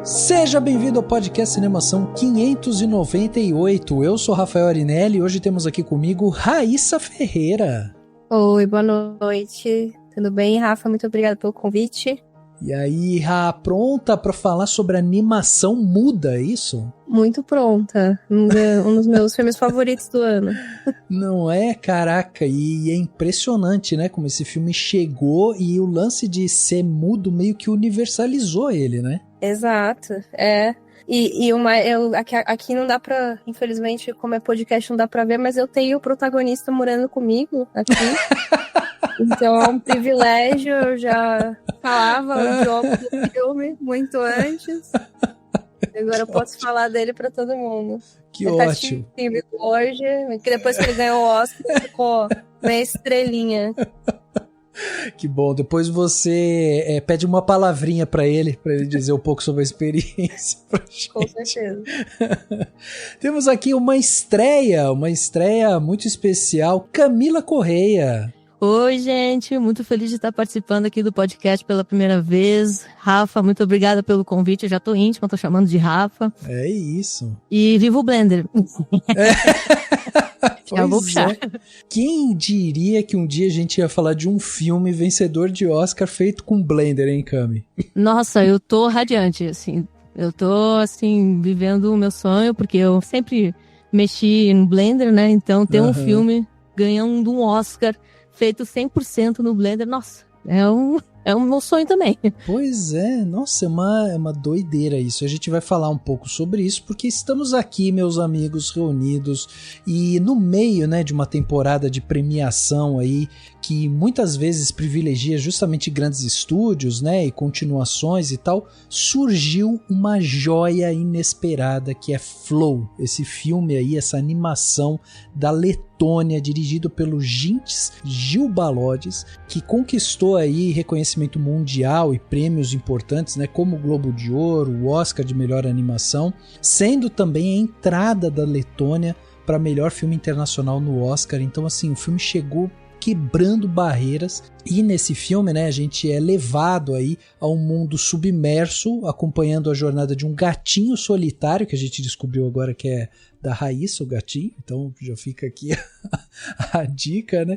Seja bem-vindo ao podcast Cinemação 598. Eu sou Rafael Arinelli e hoje temos aqui comigo Raíssa Ferreira. Oi, boa noite. Tudo bem, Rafa? Muito obrigada pelo convite. E aí, Ra, pronta para falar sobre animação muda, é isso? Muito pronta. Um dos meus filmes favoritos do ano. Não é? Caraca, e é impressionante, né? Como esse filme chegou e o lance de ser mudo meio que universalizou ele, né? Exato, é. Aqui não dá pra, infelizmente, como é podcast, não dá pra ver, mas eu tenho o protagonista morando comigo aqui. Então é um privilégio, eu já falava o idioma do filme muito antes. Agora eu posso falar dele pra todo mundo. Que ótimo. Hoje, que depois que ele ganhou o Oscar, ficou meia estrelinha. Que bom, depois você pede uma palavrinha pra ele dizer um pouco sobre a experiência pra gente. Com certeza. Temos aqui uma estreia muito especial, Camila Correia. Oi, gente, muito feliz de estar participando aqui do podcast pela primeira vez. Rafa, muito obrigada pelo convite, eu já tô íntima, tô chamando de Rafa. É isso. E viva o Blender. Já vou puxar. Quem diria que um dia a gente ia falar de um filme vencedor de Oscar feito com Blender, hein, Cami? Nossa, eu tô radiante, assim. Eu tô, assim, vivendo o meu sonho, porque eu sempre mexi no Blender, né? Então ter um filme ganhando um Oscar feito 100% no Blender, nossa, é um meu sonho também. Pois é, nossa, é uma doideira isso. A gente vai falar um pouco sobre isso, porque estamos aqui, meus amigos, reunidos, e no meio, né, de uma temporada de premiação aí, que muitas vezes privilegia justamente grandes estúdios, né, e continuações e tal, surgiu uma joia inesperada que é Flow, esse filme aí, essa animação da Letônia, dirigido pelo Gints Gilbalodis, que conquistou aí reconhecimento mundial e prêmios importantes, né, como o Globo de Ouro, o Oscar de melhor animação, sendo também a entrada da Letônia para melhor filme internacional no Oscar. Então, assim, o filme chegou quebrando barreiras, e nesse filme, né, a gente é levado aí a um mundo submerso, acompanhando a jornada de um gatinho solitário, que a gente descobriu agora que é da Raíssa, o gatinho, então já fica aqui a dica, né,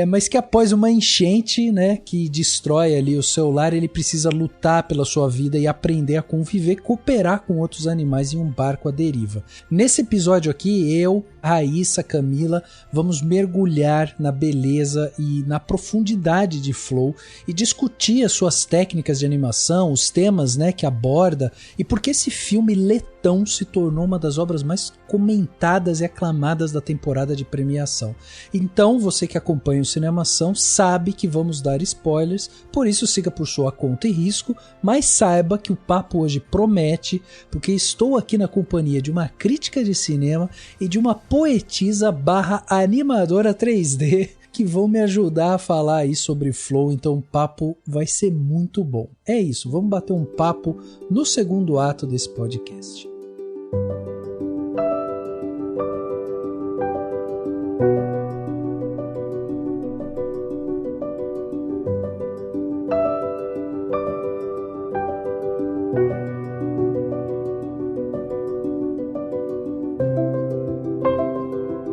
mas que após uma enchente, né, que destrói ali o seu lar, ele precisa lutar pela sua vida e aprender a conviver, cooperar com outros animais em um barco à deriva. Nesse episódio aqui, eu, Raíssa, Camila, vamos mergulhar na beleza e na profundidade de Flow e discutir as suas técnicas de animação, os temas, né, que aborda e por que esse filme letão se tornou uma das obras mais comentadas e aclamadas da temporada de premiação. Então, você que acompanha o Cinemação sabe que vamos dar spoilers, por isso siga por sua conta e risco, mas saiba que o papo hoje promete, porque estou aqui na companhia de uma crítica de cinema e de uma poetisa / animadora 3D que vão me ajudar a falar aí sobre Flow, então o papo vai ser muito bom. É isso, vamos bater um papo no segundo ato desse podcast.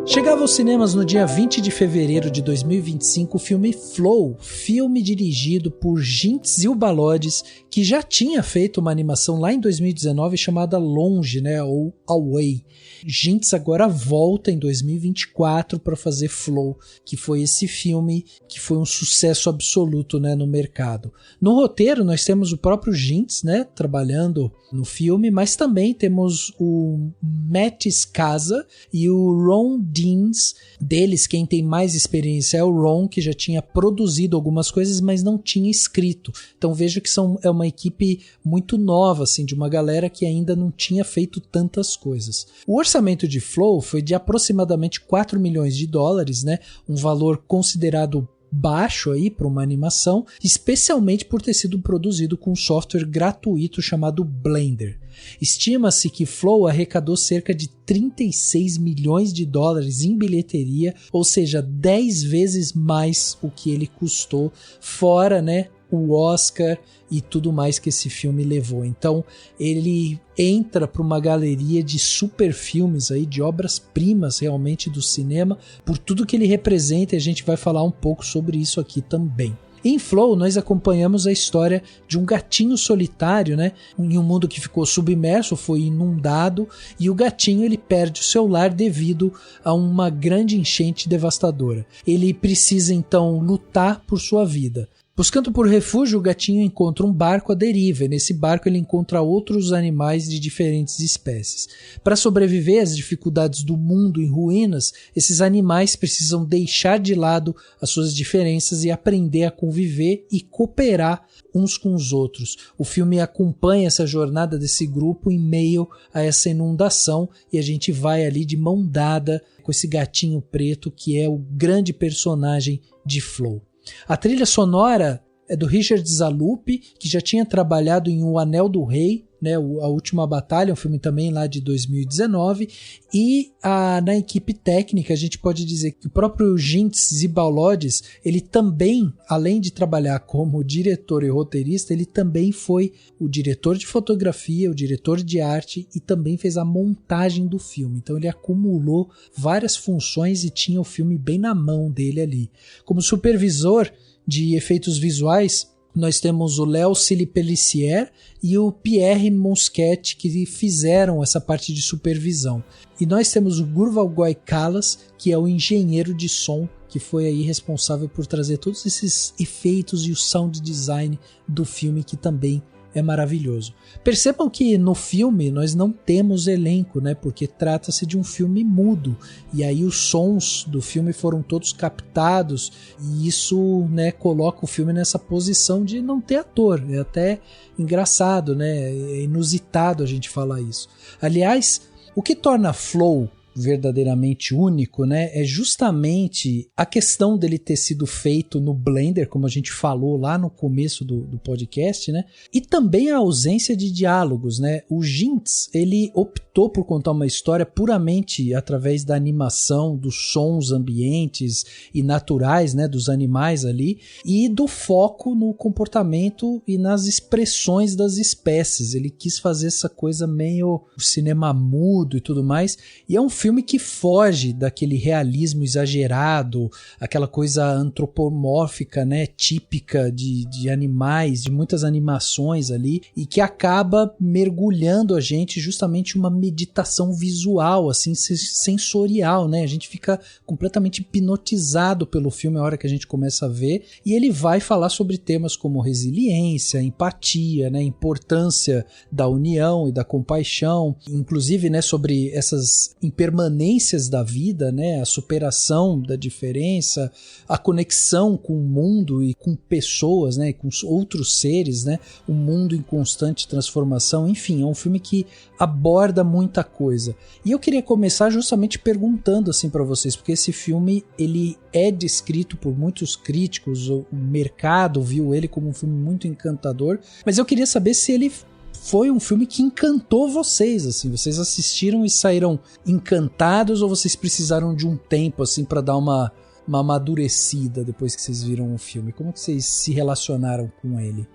Chegava aos cinemas no dia 20 de fevereiro de 2025 o filme Flow, filme dirigido por Gints Gilbalodis, que já tinha feito uma animação lá em 2019 chamada Longe, né, ou Away. Gints agora volta em 2024 para fazer Flow, que foi esse filme que foi um sucesso absoluto, né, no mercado. No roteiro nós temos o próprio Gints, né, trabalhando no filme, mas também temos o Matt Skaza e o Ron Deans. Deles, quem tem mais experiência é o Ron, que já tinha produzido algumas coisas, mas não tinha escrito. Então veja que é uma equipe muito nova, assim, de uma galera que ainda não tinha feito tantas coisas. O orçamento de Flow foi de aproximadamente 4 milhões de dólares, né? Um valor considerado baixo aí para uma animação, especialmente por ter sido produzido com um software gratuito chamado Blender. Estima-se que Flow arrecadou cerca de 36 milhões de dólares em bilheteria, ou seja, 10 vezes mais o que ele custou, fora, né, o Oscar e tudo mais que esse filme levou. Então ele entra para uma galeria de super filmes aí, de obras-primas realmente do cinema, por tudo que ele representa, e a gente vai falar um pouco sobre isso aqui também. Em Flow, nós acompanhamos a história de um gatinho solitário, né? Em um mundo que ficou submerso, foi inundado, e o gatinho ele perde o seu lar devido a uma grande enchente devastadora. Ele precisa então lutar por sua vida. Buscando por refúgio, o gatinho encontra um barco à deriva, e nesse barco ele encontra outros animais de diferentes espécies. Para sobreviver às dificuldades do mundo em ruínas, esses animais precisam deixar de lado as suas diferenças e aprender a conviver e cooperar uns com os outros. O filme acompanha essa jornada desse grupo em meio a essa inundação, e a gente vai ali de mão dada com esse gatinho preto que é o grande personagem de Flow. A trilha sonora é do Richard Zalupi, que já tinha trabalhado em O Anel do Rei, né, A Última Batalha, um filme também lá de 2019, e na equipe técnica a gente pode dizer que o próprio Gintz Zibalodis, ele também, além de trabalhar como diretor e roteirista, ele também foi o diretor de fotografia, o diretor de arte e também fez a montagem do filme. Então ele acumulou várias funções e tinha o filme bem na mão dele ali. Como supervisor de efeitos visuais, nós temos o Léo Silipelicier e o Pierre Monsquet, que fizeram essa parte de supervisão. E nós temos o Gurval Goikalas, que é o engenheiro de som, que foi aí responsável por trazer todos esses efeitos e o sound design do filme, que também é maravilhoso. Percebam que no filme nós não temos elenco, né? Porque trata-se de um filme mudo, e aí os sons do filme foram todos captados, e isso, né, coloca o filme nessa posição de não ter ator. É até engraçado, né? É inusitado a gente falar isso. Aliás, o que torna Flow verdadeiramente único, né, é justamente a questão dele ter sido feito no Blender, como a gente falou lá no começo do podcast, né, e também a ausência de diálogos, né. O Gintz, ele optou por contar uma história puramente através da animação, dos sons ambientes e naturais, né, dos animais ali, e do foco no comportamento e nas expressões das espécies. Ele quis fazer essa coisa meio cinema mudo e tudo mais, e é um filme que foge daquele realismo exagerado, aquela coisa antropomórfica, né, típica de animais, de muitas animações ali, e que acaba mergulhando a gente justamente em uma meditação visual, assim, sensorial, né? A gente fica completamente hipnotizado pelo filme a hora que a gente começa a ver, e ele vai falar sobre temas como resiliência, empatia, né, importância da união e da compaixão, inclusive, né, sobre essas impermanências da vida, né, a superação da diferença, a conexão com o mundo e com pessoas, né, e com outros seres, né, o mundo em constante transformação. Enfim, é um filme que aborda muita coisa. E eu queria começar justamente perguntando assim para vocês, porque esse filme ele é descrito por muitos críticos, o mercado viu ele como um filme muito encantador, mas eu queria saber se ele foi um filme que encantou vocês, assim, vocês assistiram e saíram encantados, ou vocês precisaram de um tempo assim para dar uma amadurecida depois que vocês viram o filme? Como que vocês se relacionaram com ele?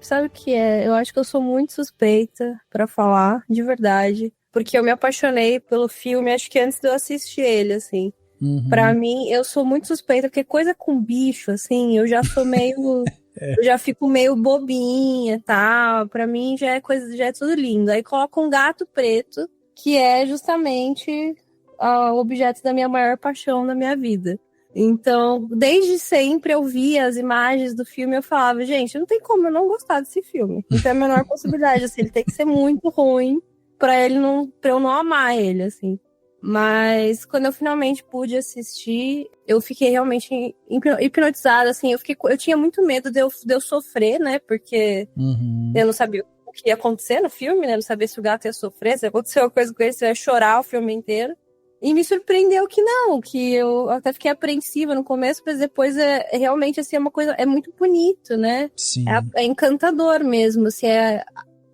Sabe o que é? Eu acho que eu sou muito suspeita pra falar, de verdade, porque eu me apaixonei pelo filme, acho que antes de eu assistir ele, assim. Uhum. Pra mim, eu sou muito suspeita, porque coisa com bicho, assim, eu já sou meio... Eu já fico meio bobinha e tal. Pra mim já é tudo lindo. Aí coloca um gato preto, que é justamente o objeto da minha maior paixão na minha vida. Então, desde sempre eu via as imagens do filme e eu falava, gente, não tem como eu não gostar desse filme. Não tem a menor possibilidade, assim, ele tem que ser muito ruim pra eu não amar ele, assim. Mas quando eu finalmente pude assistir, eu fiquei realmente hipnotizada, assim, eu tinha muito medo de eu sofrer, né, porque eu não sabia o que ia acontecer no filme, né, não sabia se o gato ia sofrer, se aconteceu alguma coisa com ele, se eu ia chorar o filme inteiro. E me surpreendeu que não, que eu até fiquei apreensiva no começo, mas depois realmente, assim, é uma coisa, é muito bonito, né? Sim. É encantador mesmo, assim,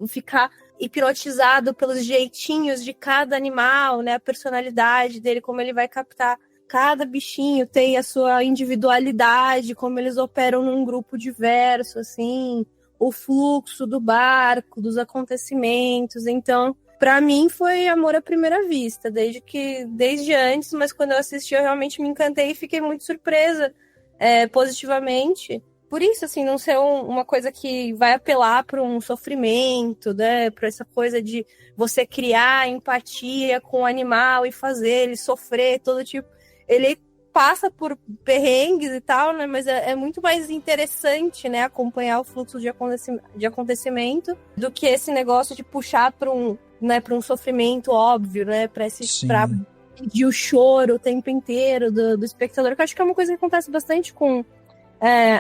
ficar hipnotizado pelos jeitinhos de cada animal, né? A personalidade dele, como ele vai captar cada bichinho tem a sua individualidade, como eles operam num grupo diverso, assim, o fluxo do barco, dos acontecimentos. Então, pra mim foi amor à primeira vista, desde antes, mas quando eu assisti eu realmente me encantei e fiquei muito surpresa, positivamente. Por isso, assim, não ser uma coisa que vai apelar para um sofrimento, né? Para essa coisa de você criar empatia com o animal e fazer ele sofrer, todo tipo. Ele passa por perrengues e tal, né? Mas é muito mais interessante, né? Acompanhar o fluxo de acontecimento do que esse negócio de puxar para um sofrimento óbvio, né? Para pedir o choro o tempo inteiro do espectador, que eu acho que é uma coisa que acontece bastante com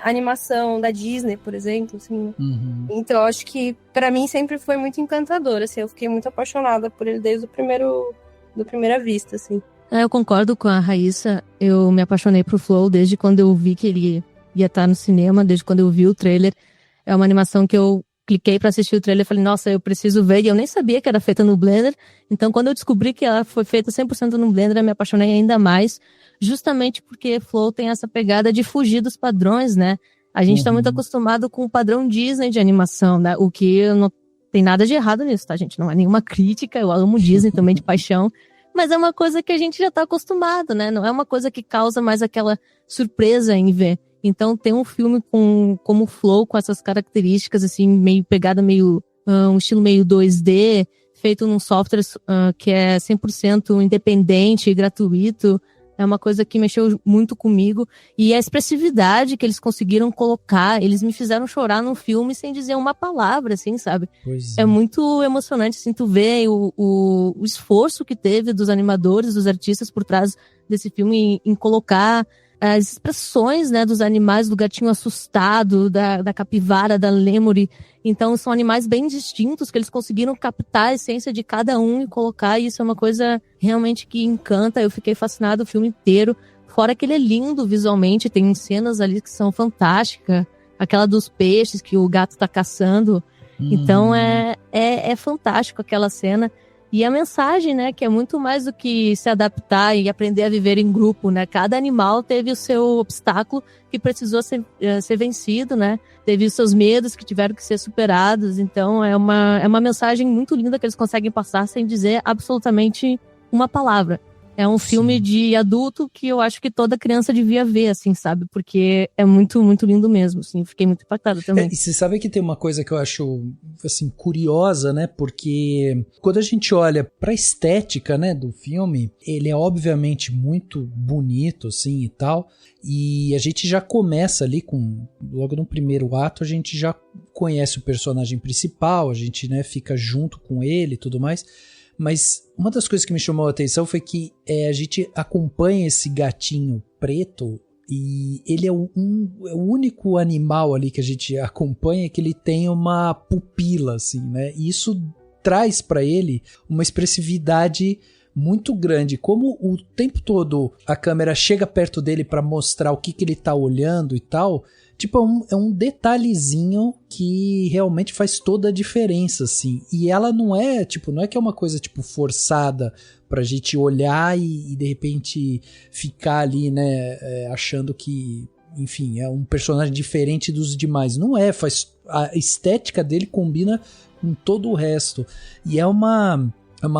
animação da Disney, por exemplo, assim. Então, eu acho que pra mim sempre foi muito encantador, assim, eu fiquei muito apaixonada por ele desde da primeira vista, assim. Eu concordo com a Raíssa, eu me apaixonei pro Flow desde quando eu vi que ele ia estar no cinema, desde quando eu vi o trailer. É uma animação que eu cliquei pra assistir o trailer e falei, nossa, eu preciso ver, e eu nem sabia que era feita no Blender, então quando eu descobri que ela foi feita 100% no Blender, eu me apaixonei ainda mais, justamente porque Flow tem essa pegada de fugir dos padrões, né? A gente tá muito acostumado com o padrão Disney de animação, né? O que não tem nada de errado nisso, tá, gente? Não é nenhuma crítica, eu amo Disney também de paixão, mas é uma coisa que a gente já tá acostumado, né? Não é uma coisa que causa mais aquela surpresa em ver. Então tem um filme como Flow, com essas características, assim, meio pegada, um estilo meio 2D, feito num software que é 100% independente e gratuito. É uma coisa que mexeu muito comigo. E a expressividade que eles conseguiram colocar, eles me fizeram chorar num filme sem dizer uma palavra, assim, sabe? Pois é muito emocionante, assim, tu vê o esforço que teve dos animadores, dos artistas por trás desse filme em colocar as expressões, né, dos animais, do gatinho assustado, da capivara, da lêmure. Então são animais bem distintos que eles conseguiram captar a essência de cada um e colocar, e isso é uma coisa realmente que encanta. Eu fiquei fascinado o filme inteiro, fora que ele é lindo visualmente, tem cenas ali que são fantásticas, aquela dos peixes que o gato tá caçando. Então é fantástico aquela cena. E a mensagem, né, que é muito mais do que se adaptar e aprender a viver em grupo, né? Cada animal teve o seu obstáculo que precisou ser vencido, né? Teve os seus medos que tiveram que ser superados. Então é uma mensagem muito linda que eles conseguem passar sem dizer absolutamente uma palavra. É um filme de adulto que eu acho que toda criança devia ver, assim, sabe? Porque é muito, muito lindo mesmo, assim. Fiquei muito impactada também. E você sabe que tem uma coisa que eu acho, assim, curiosa, né? Porque quando a gente olha pra estética, né, do filme, ele é obviamente muito bonito, assim, e tal. E a gente já começa ali logo no primeiro ato, a gente já conhece o personagem principal, a gente, né, fica junto com ele e tudo mais. Mas uma das coisas que me chamou a atenção foi que a gente acompanha esse gatinho preto e ele é o único animal ali que a gente acompanha que ele tem uma pupila, assim, né? E isso traz para ele uma expressividade muito grande. Como o tempo todo a câmera chega perto dele para mostrar o que ele tá olhando e tal, tipo, é um detalhezinho que realmente faz toda a diferença, assim. E ela não é que é uma coisa, tipo, forçada pra gente olhar e de repente ficar ali, né, achando que, enfim, é um personagem diferente dos demais. Não é, a estética dele combina com todo o resto. E é uma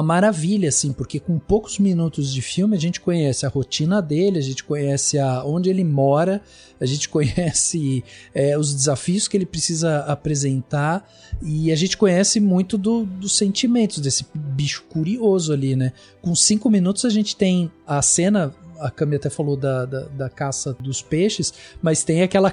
maravilha, assim, porque com poucos minutos de filme a gente conhece a rotina dele, a gente conhece onde ele mora, a gente conhece os desafios que ele precisa apresentar e a gente conhece muito dos sentimentos desse bicho curioso ali, né? Com 5 minutos a gente tem a cena, a Cami até falou da caça dos peixes, mas tem aquela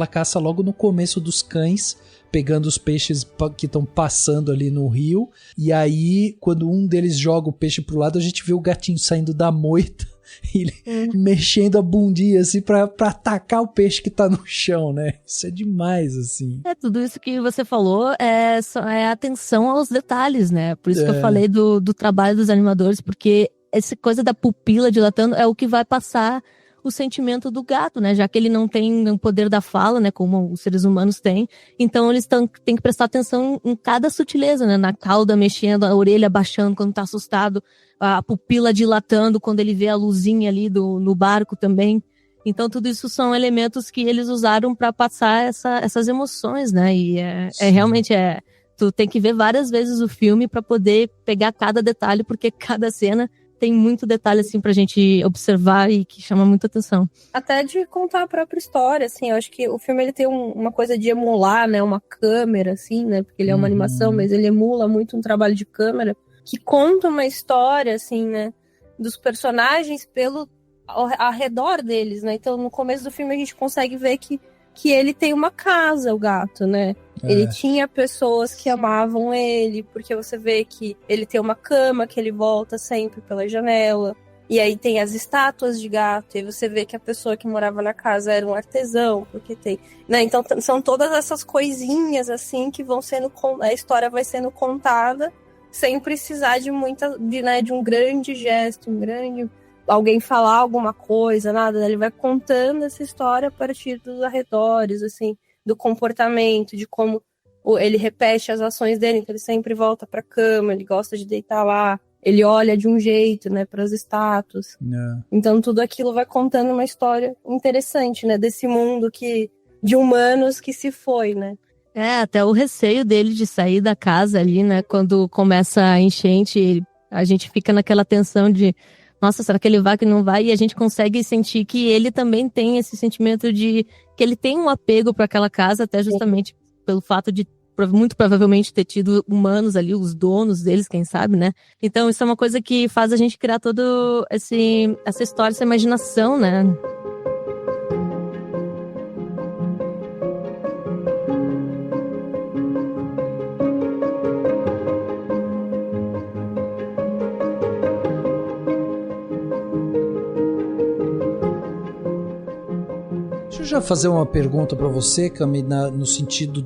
caça logo no começo dos cães, pegando os peixes que estão passando ali no rio, e aí quando um deles joga o peixe pro lado, a gente vê o gatinho saindo da moita e mexendo a bundinha assim pra atacar o peixe que tá no chão, né? Isso é demais, assim. Tudo isso que você falou é atenção aos detalhes, né? Por isso que eu falei do trabalho dos animadores, porque essa coisa da pupila dilatando é o que vai passar o sentimento do gato, né? Já que ele não tem o poder da fala, né? Como os seres humanos têm. Então eles têm que prestar atenção em cada sutileza, né? Na cauda mexendo, a orelha baixando quando tá assustado, a pupila dilatando quando ele vê a luzinha ali no barco também. Então tudo isso são elementos que eles usaram para passar essas emoções, né? E realmente tu tem que ver várias vezes o filme para poder pegar cada detalhe, porque cada cena tem muito detalhe, assim, pra gente observar e que chama muita atenção. Até de contar a própria história, assim, eu acho que o filme ele tem uma coisa de emular, né, uma câmera, assim, né, porque ele é uma animação, mas ele emula muito um trabalho de câmera que conta uma história, assim, né, dos personagens ao redor deles, né, então no começo do filme a gente consegue ver que ele tem uma casa, o gato, né? Ele tinha pessoas que amavam ele, porque você vê que ele tem uma cama que ele volta sempre pela janela. E aí tem as estátuas de gato, e aí você vê que a pessoa que morava na casa era um artesão, porque tem... né? Então são todas essas coisinhas, assim, que vão sendo... A história vai sendo contada sem precisar de de um grande gesto, alguém falar alguma coisa, nada, né? Ele vai contando essa história a partir dos arredores, assim, do comportamento, de como ele repete as ações dele, então ele sempre volta pra cama, ele gosta de deitar lá, ele olha de um jeito, né, pras estátuas. Então tudo aquilo vai contando uma história interessante, né, desse mundo de humanos que se foi, né. Até o receio dele de sair da casa ali, né, quando começa a enchente, a gente fica naquela tensão de nossa, será que ele vai, que não vai? E a gente consegue sentir que ele também tem esse sentimento de que ele tem um apego para aquela casa, até justamente pelo fato de muito provavelmente ter tido humanos ali, os donos deles, quem sabe, né? Então isso é uma coisa que faz a gente criar toda essa história, essa imaginação, né? Deixa eu já fazer uma pergunta para você, Cami, no sentido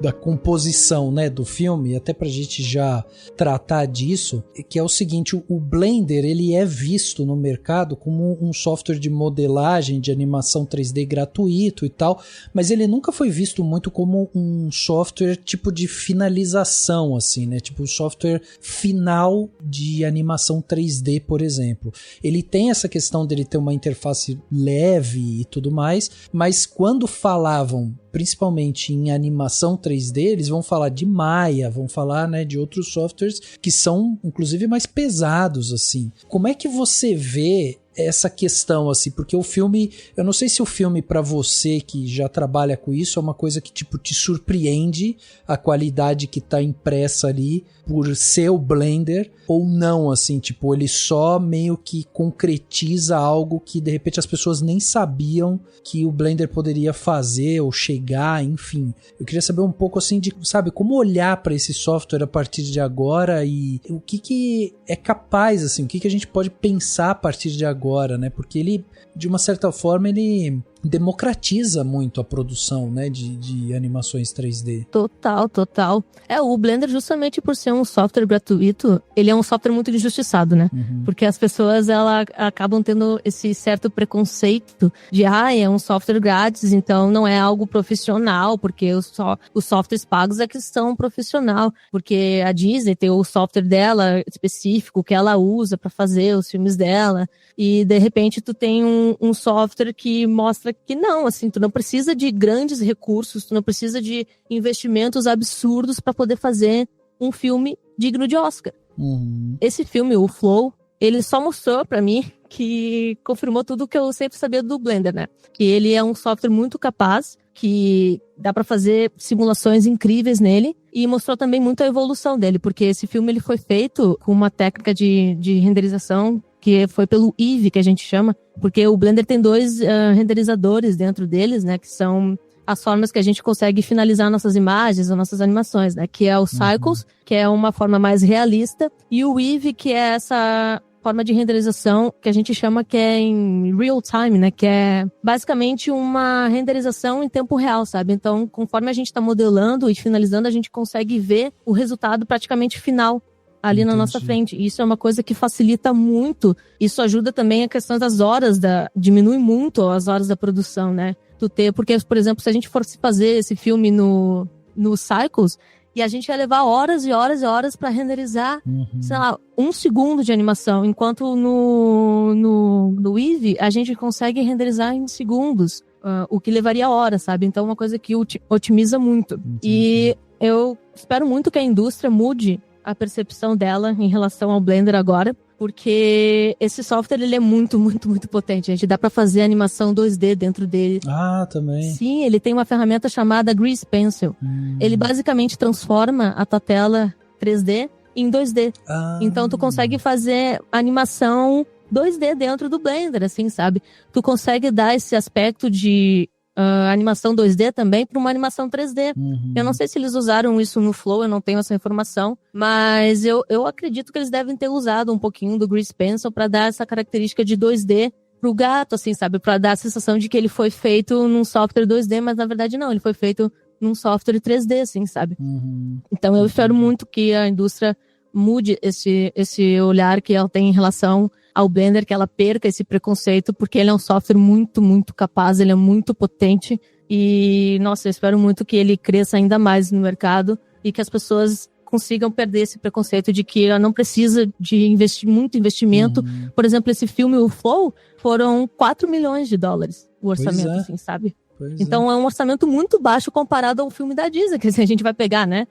da composição, né, do filme, até pra gente já tratar disso, que é o seguinte: o Blender, ele é visto no mercado como um software de modelagem, de animação 3D gratuito e tal, mas ele nunca foi visto muito como um software tipo de finalização, assim, né, tipo um software final de animação 3D, por exemplo. Ele tem essa questão dele ter uma interface leve e tudo mais, mas quando falavam principalmente em animação 3D, eles vão falar de Maya, vão falar, né, de outros softwares que são, inclusive, mais pesados, assim. Como é que você vê essa questão, assim? Porque o filme, eu não sei se o filme, pra você que já trabalha com isso, é uma coisa que, tipo, te surpreende a qualidade que tá impressa ali por ser o Blender, ou não, assim, tipo, ele só meio que concretiza algo que, de repente, as pessoas nem sabiam que o Blender poderia fazer ou chegar, enfim. Eu queria saber um pouco, assim, de, sabe, como olhar para esse software a partir de agora e o que é capaz, assim, o que a gente pode pensar a partir de agora, né? Porque ele, de uma certa forma, ele democratiza muito a produção, né, de animações 3D. Total. O Blender, justamente por ser um software gratuito, ele é um software muito injustiçado, né? Porque as pessoas, acabam tendo esse certo preconceito de, é um software grátis, então não é algo profissional, porque os softwares pagos é que são profissional, porque a Disney tem o software dela específico, que ela usa para fazer os filmes dela, e de repente tu tem um software que mostra que não, assim, tu não precisa de grandes recursos, tu não precisa de investimentos absurdos para poder fazer um filme digno de Oscar. Esse filme, o Flow, ele só mostrou para mim que confirmou tudo que eu sempre sabia do Blender, né? Que ele é um software muito capaz, que dá para fazer simulações incríveis nele, e mostrou também muito a evolução dele, porque esse filme ele foi feito com uma técnica de renderização que foi pelo Eevee, que a gente chama, porque o Blender tem 2 renderizadores dentro deles, né, que são as formas que a gente consegue finalizar nossas imagens, as nossas animações, né, que é o Cycles, que é uma forma mais realista, e o Eevee, que é essa forma de renderização que a gente chama que é em real time, né, que é basicamente uma renderização em tempo real, sabe? Então, conforme a gente está modelando e finalizando, a gente consegue ver o resultado praticamente final ali na nossa frente. E isso é uma coisa que facilita muito. Isso ajuda também a questão das horas, diminui muito as horas da produção, né? Porque, por exemplo, se a gente fosse fazer esse filme no Cycles, e a gente ia levar horas e horas e horas pra renderizar, sei lá, 1 segundo de animação. Enquanto no Eevee, a gente consegue renderizar em segundos, o que levaria horas, sabe? Então é uma coisa que otimiza muito. E eu espero muito que a indústria mude a percepção dela em relação ao Blender agora, porque esse software, ele é muito, muito, muito potente. A gente dá pra fazer animação 2D dentro dele. Ah, também. Sim, ele tem uma ferramenta chamada Grease Pencil. Ele basicamente transforma a tua tela 3D em 2D. Então tu consegue fazer animação 2D dentro do Blender, assim, sabe? Tu consegue dar esse aspecto de animação 2D também para uma animação 3D. Eu não sei se eles usaram isso no Flow, eu não tenho essa informação, mas eu acredito que eles devem ter usado um pouquinho do Grease Pencil para dar essa característica de 2D pro gato, assim, sabe? Para dar a sensação de que ele foi feito num software 2D, mas na verdade não, ele foi feito num software 3D, assim, sabe? Então eu espero muito que a indústria mude esse olhar que ela tem em relação ao Blender, que ela perca esse preconceito, porque ele é um software muito, muito capaz, ele é muito potente e, nossa, eu espero muito que ele cresça ainda mais no mercado e que as pessoas consigam perder esse preconceito de que ela não precisa de muito investimento. Por exemplo, esse filme, o Flow, foram $4 milhões o orçamento, assim, sabe? Então é um orçamento muito baixo comparado ao filme da Disney, que a gente vai pegar, né?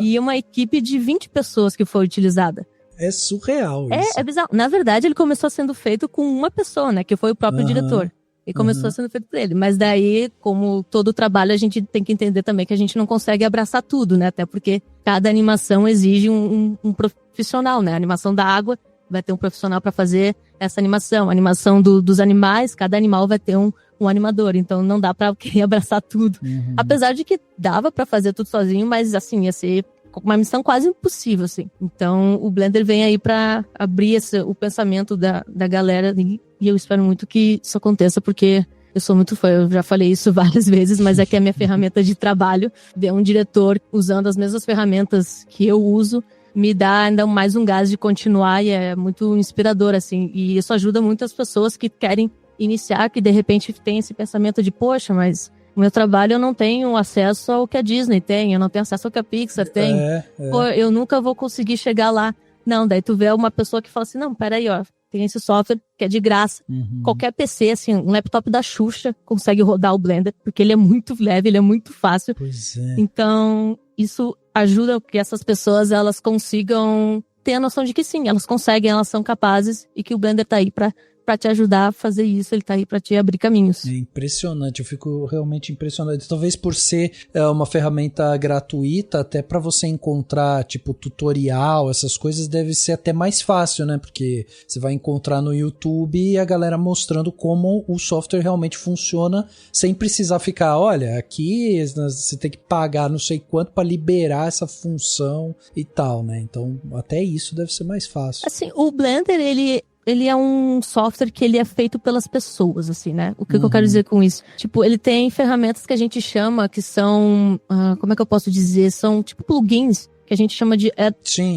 E uma equipe de 20 pessoas que foi utilizada. É surreal isso. É bizarro. Na verdade, ele começou sendo feito com uma pessoa, né? Que foi o próprio diretor. E começou sendo feito por ele. Mas daí, como todo trabalho, a gente tem que entender também que a gente não consegue abraçar tudo, né? Até porque cada animação exige um profissional, né? A animação da água vai ter um profissional para fazer essa animação. A animação dos animais, cada animal vai ter um animador. Então não dá pra querer abraçar tudo. Apesar de que dava pra fazer tudo sozinho, mas assim, ia ser uma missão quase impossível, assim. Então, o Blender vem aí pra abrir o pensamento da galera e eu espero muito que isso aconteça, porque eu sou muito fã, eu já falei isso várias vezes, mas é que é a minha ferramenta de trabalho. Ver um diretor usando as mesmas ferramentas que eu uso me dá ainda mais um gás de continuar e é muito inspirador, assim. E isso ajuda muito as pessoas que querem iniciar, que de repente tem esse pensamento de, poxa, mas o meu trabalho eu não tenho acesso ao que a Disney tem, eu não tenho acesso ao que a Pixar tem. Pô, eu nunca vou conseguir chegar lá. Não, daí tu vê uma pessoa que fala assim, não, peraí, ó, tem esse software que é de graça. Qualquer PC, assim, um laptop da Xuxa consegue rodar o Blender, porque ele é muito leve, ele é muito fácil. Então, isso ajuda que essas pessoas, elas consigam ter a noção de que sim, elas conseguem, elas são capazes e que o Blender tá aí pra te ajudar a fazer isso, ele tá aí pra te abrir caminhos. É impressionante, eu fico realmente impressionado. Talvez por ser uma ferramenta gratuita, até pra você encontrar, tipo, tutorial, essas coisas, deve ser até mais fácil, né? Porque você vai encontrar no YouTube a galera mostrando como o software realmente funciona, sem precisar ficar, olha, aqui você tem que pagar não sei quanto pra liberar essa função e tal, né? Então, até isso deve ser mais fácil. Assim, o Blender, ele é um software que ele é feito pelas pessoas, assim, né? O que eu quero dizer com isso? Tipo, ele tem ferramentas que a gente chama, que são, como é que eu posso dizer? São tipo plugins, que a gente chama de,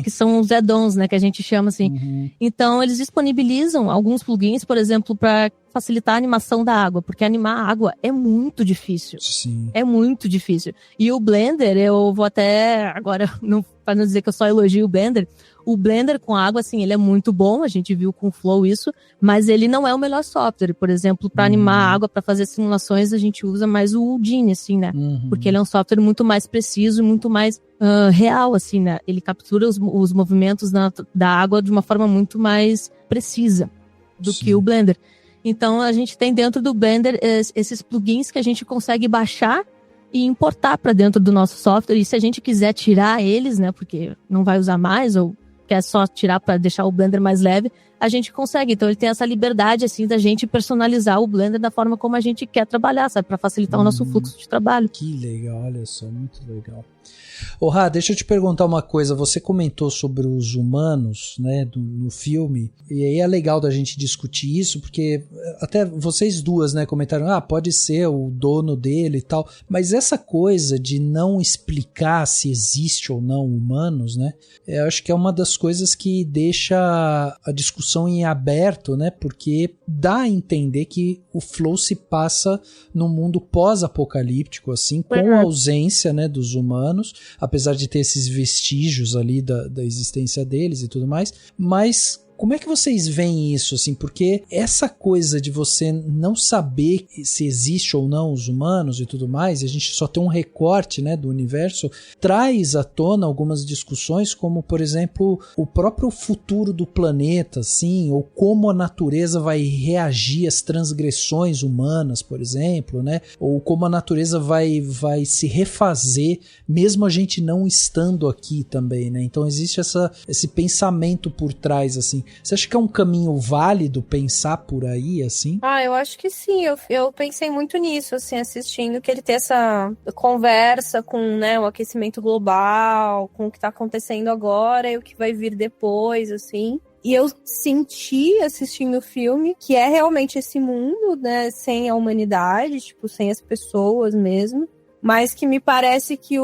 que são os add-ons, né? Que a gente chama assim. Então, eles disponibilizam alguns plugins, por exemplo, para facilitar a animação da água, porque animar a água é muito difícil. É muito difícil. E o Blender, eu vou até, agora, para não dizer que eu só elogio o Blender com água, assim, ele é muito bom, a gente viu com o Flow isso, mas ele não é o melhor software. Por exemplo, para animar a água, para fazer simulações, a gente usa mais o Houdini, assim, né? Porque ele é um software muito mais preciso, muito mais real, assim, né? Ele captura os movimentos da água de uma forma muito mais precisa do que o Blender. Então, a gente tem dentro do Blender esses plugins que a gente consegue baixar e importar para dentro do nosso software. E se a gente quiser tirar eles, né, porque não vai usar mais ou quer só tirar para deixar o Blender mais leve, a gente consegue. Então ele tem essa liberdade, assim, da gente personalizar o Blender da forma como a gente quer trabalhar, sabe? Pra facilitar o nosso fluxo de trabalho. Que legal, olha só, muito legal. Ô Rá, deixa eu te perguntar uma coisa. Você comentou sobre os humanos, né, no filme, e aí é legal da gente discutir isso, porque até vocês duas, né, comentaram, pode ser o dono dele e tal, mas essa coisa de não explicar se existe ou não humanos, né, eu acho que é uma das coisas que deixa a discussão em aberto, né, porque dá a entender que o Flow se passa num mundo pós-apocalíptico, assim, com a ausência, né, dos humanos, apesar de ter esses vestígios ali da existência deles e tudo mais, mas como é que vocês veem isso, assim? Porque essa coisa de você não saber se existe ou não os humanos e tudo mais, e a gente só tem um recorte, né, do universo, traz à tona algumas discussões como, por exemplo, o próprio futuro do planeta, assim, ou como a natureza vai reagir às transgressões humanas, por exemplo, né? Ou como a natureza vai se refazer, mesmo a gente não estando aqui também, né? Então existe esse pensamento por trás, assim. Você acha que é um caminho válido pensar por aí, assim? Eu acho que sim. Eu pensei muito nisso, assim, assistindo, que ele tem essa conversa com, né, o aquecimento global, com o que tá acontecendo agora e o que vai vir depois, assim. E eu senti, assistindo o filme, que é realmente esse mundo, né, sem a humanidade, tipo, sem as pessoas mesmo. Mas que me parece que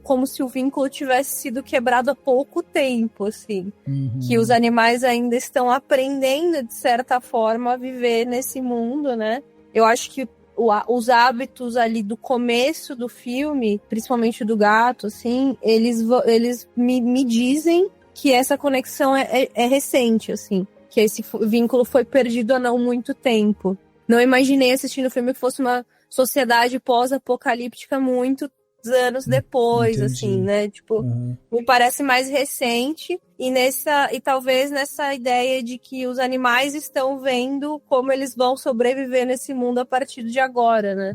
como se o vínculo tivesse sido quebrado há pouco tempo, assim. Uhum. Que os animais ainda estão aprendendo, de certa forma, a viver nesse mundo, né? Eu acho que os hábitos ali do começo do filme, principalmente do gato, assim, eles me dizem que essa conexão é recente, assim. Que esse vínculo foi perdido há não muito tempo. Não imaginei assistindo o filme que fosse uma sociedade pós-apocalíptica muitos anos depois, Entendi. assim, né? Tipo, me parece mais recente e talvez nessa ideia de que os animais estão vendo como eles vão sobreviver nesse mundo a partir de agora, né?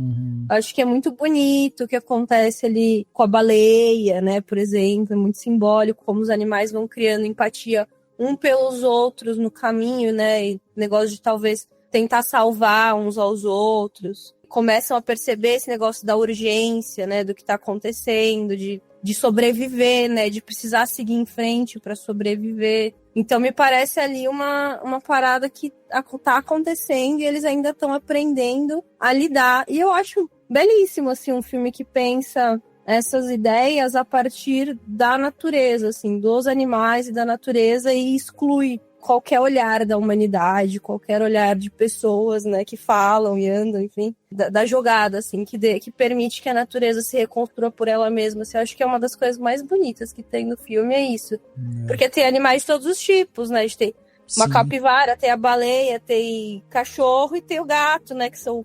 Acho que é muito bonito o que acontece ali com a baleia, né? Por exemplo, é muito simbólico como os animais vão criando empatia um pelos outros no caminho, né? E negócio de talvez tentar salvar uns aos outros. Começam a perceber esse negócio da urgência, né, do que está acontecendo, de sobreviver, né, de precisar seguir em frente para sobreviver. Então me parece ali uma parada que está acontecendo e eles ainda estão aprendendo a lidar. E eu acho belíssimo, assim, um filme que pensa essas ideias a partir da natureza, assim, dos animais e da natureza e exclui qualquer olhar da humanidade, qualquer olhar de pessoas, né, que falam e andam, enfim, da jogada, assim, que permite que a natureza se reconstrua por ela mesma. Assim, eu acho que é uma das coisas mais bonitas que tem no filme, é isso. Porque tem animais de todos os tipos, né, a gente tem uma capivara, tem a baleia, tem cachorro e tem o gato, né, que são,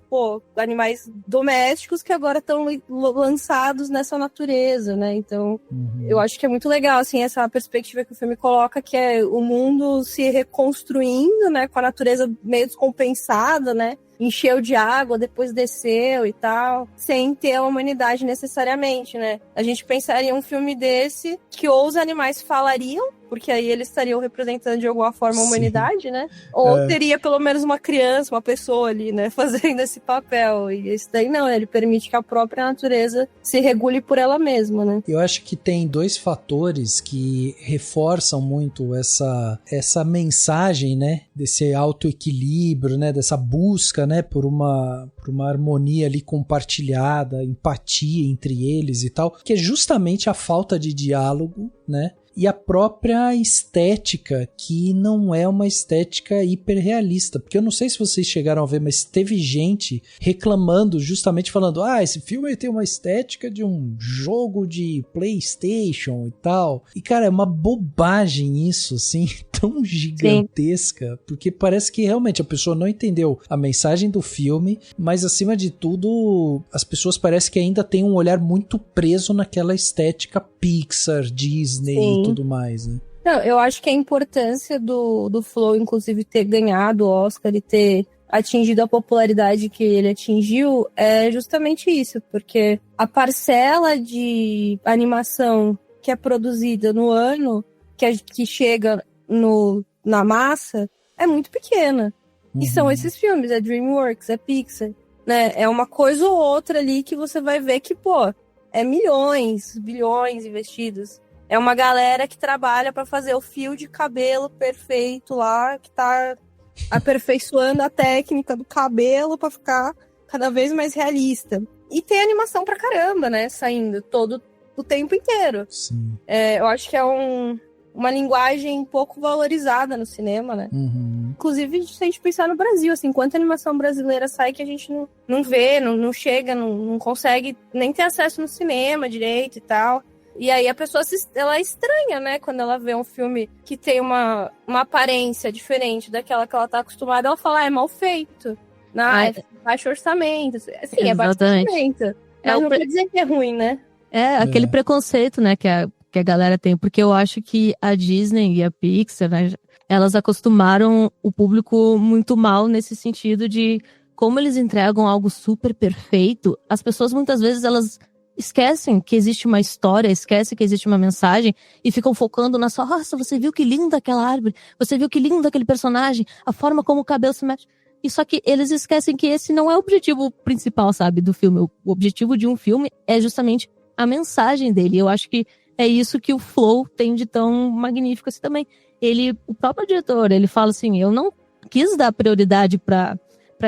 animais domésticos que agora estão lançados nessa natureza, né, então eu acho que é muito legal, assim, essa perspectiva que o filme coloca, que é o mundo se reconstruindo, né, com a natureza meio descompensada, né, encheu de água, depois desceu e tal, sem ter a humanidade necessariamente, né? A gente pensaria um filme desse que ou os animais falariam, porque aí eles estariam representando de alguma forma a humanidade, né? Ou teria pelo menos uma criança, uma pessoa ali, né, fazendo esse papel. E esse daí não, né? Ele permite que a própria natureza se regule por ela mesma, né? Eu acho que tem dois fatores que reforçam muito essa mensagem, né, desse autoequilíbrio, né, dessa busca, né, por uma harmonia ali compartilhada, empatia entre eles e tal, que é justamente a falta de diálogo, né? E a própria estética, que não é uma estética hiperrealista. Porque eu não sei se vocês chegaram a ver, mas teve gente reclamando, justamente falando, esse filme tem uma estética de um jogo de PlayStation e tal. E, cara, é uma bobagem isso, assim, tão gigantesca. Sim. Porque parece que realmente a pessoa não entendeu a mensagem do filme, mas, acima de tudo, as pessoas parecem que ainda têm um olhar muito preso naquela estética Pixar, Disney. Sim. E tudo mais, né? Não, eu acho que a importância do Flow, inclusive, ter ganhado o Oscar e ter atingido a popularidade que ele atingiu é justamente isso, porque a parcela de animação que é produzida no ano, que chega na massa, é muito pequena. E são esses filmes, é DreamWorks, é Pixar, né? É uma coisa ou outra ali que você vai ver que, pô, é milhões, bilhões investidos. É uma galera que trabalha para fazer o fio de cabelo perfeito lá, que tá aperfeiçoando a técnica do cabelo para ficar cada vez mais realista. E tem animação pra caramba, né? Saindo todo o tempo inteiro. Sim. Eu acho que é uma linguagem pouco valorizada no cinema, né? Inclusive, se a gente pensar no Brasil, assim, quanta animação brasileira sai que a gente não vê, não chega, não consegue nem ter acesso no cinema direito e tal. E aí a pessoa ela é estranha, né? Quando ela vê um filme que tem uma aparência diferente daquela que ela tá acostumada, ela fala, é mal feito. É baixo orçamento. Assim, é baixo orçamento. Mas não quer dizer que é ruim, né? É, aquele preconceito, né, que a galera tem. Porque eu acho que a Disney e a Pixar, né, elas acostumaram o público muito mal nesse sentido de como eles entregam algo super perfeito, as pessoas muitas vezes elas esquecem que existe uma história, esquecem que existe uma mensagem e ficam focando na só, nossa, você viu que linda aquela árvore, você viu que lindo aquele personagem, a forma como o cabelo se mexe. E só que eles esquecem que esse não é o objetivo principal, sabe, do filme. O objetivo de um filme é justamente a mensagem dele. Eu acho que é isso que o Flow tem de tão magnífico assim também. O próprio diretor, ele fala assim, eu não quis dar prioridade pra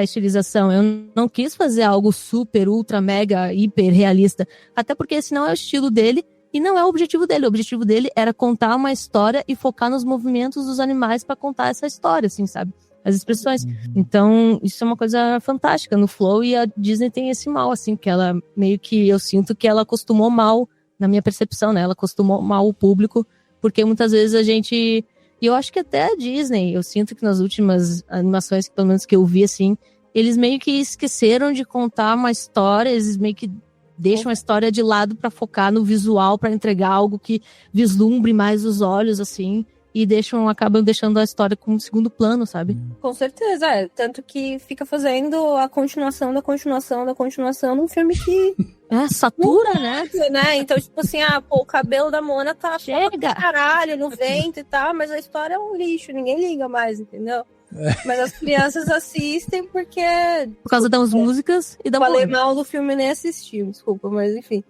estilização, eu não quis fazer algo super, ultra, mega, hiper realista, até porque esse não é o estilo dele e não é o objetivo dele. O objetivo dele era contar uma história e focar nos movimentos dos animais pra contar essa história, assim, sabe? As expressões. Então, isso é uma coisa fantástica no Flow, e a Disney tem esse mal, assim, que ela meio que, eu sinto que ela acostumou mal, na minha percepção, né? Ela acostumou mal o público, porque muitas vezes a gente... E eu acho que até a Disney, eu sinto que nas últimas animações, pelo menos que eu vi, assim, eles meio que esqueceram de contar uma história, eles meio que deixam a história de lado pra focar no visual, pra entregar algo que vislumbre mais os olhos, assim, e acabam deixando a história como segundo plano, sabe? Com certeza, tanto que fica fazendo a continuação da continuação da continuação num filme que... satura, né? Então, tipo assim, o cabelo da Moana tá chega, caralho, no vento e tal, mas a história é um lixo, ninguém liga mais, entendeu? Mas as crianças assistem porque... Por causa das músicas e da Falei mal do filme, nem assisti, desculpa, mas enfim.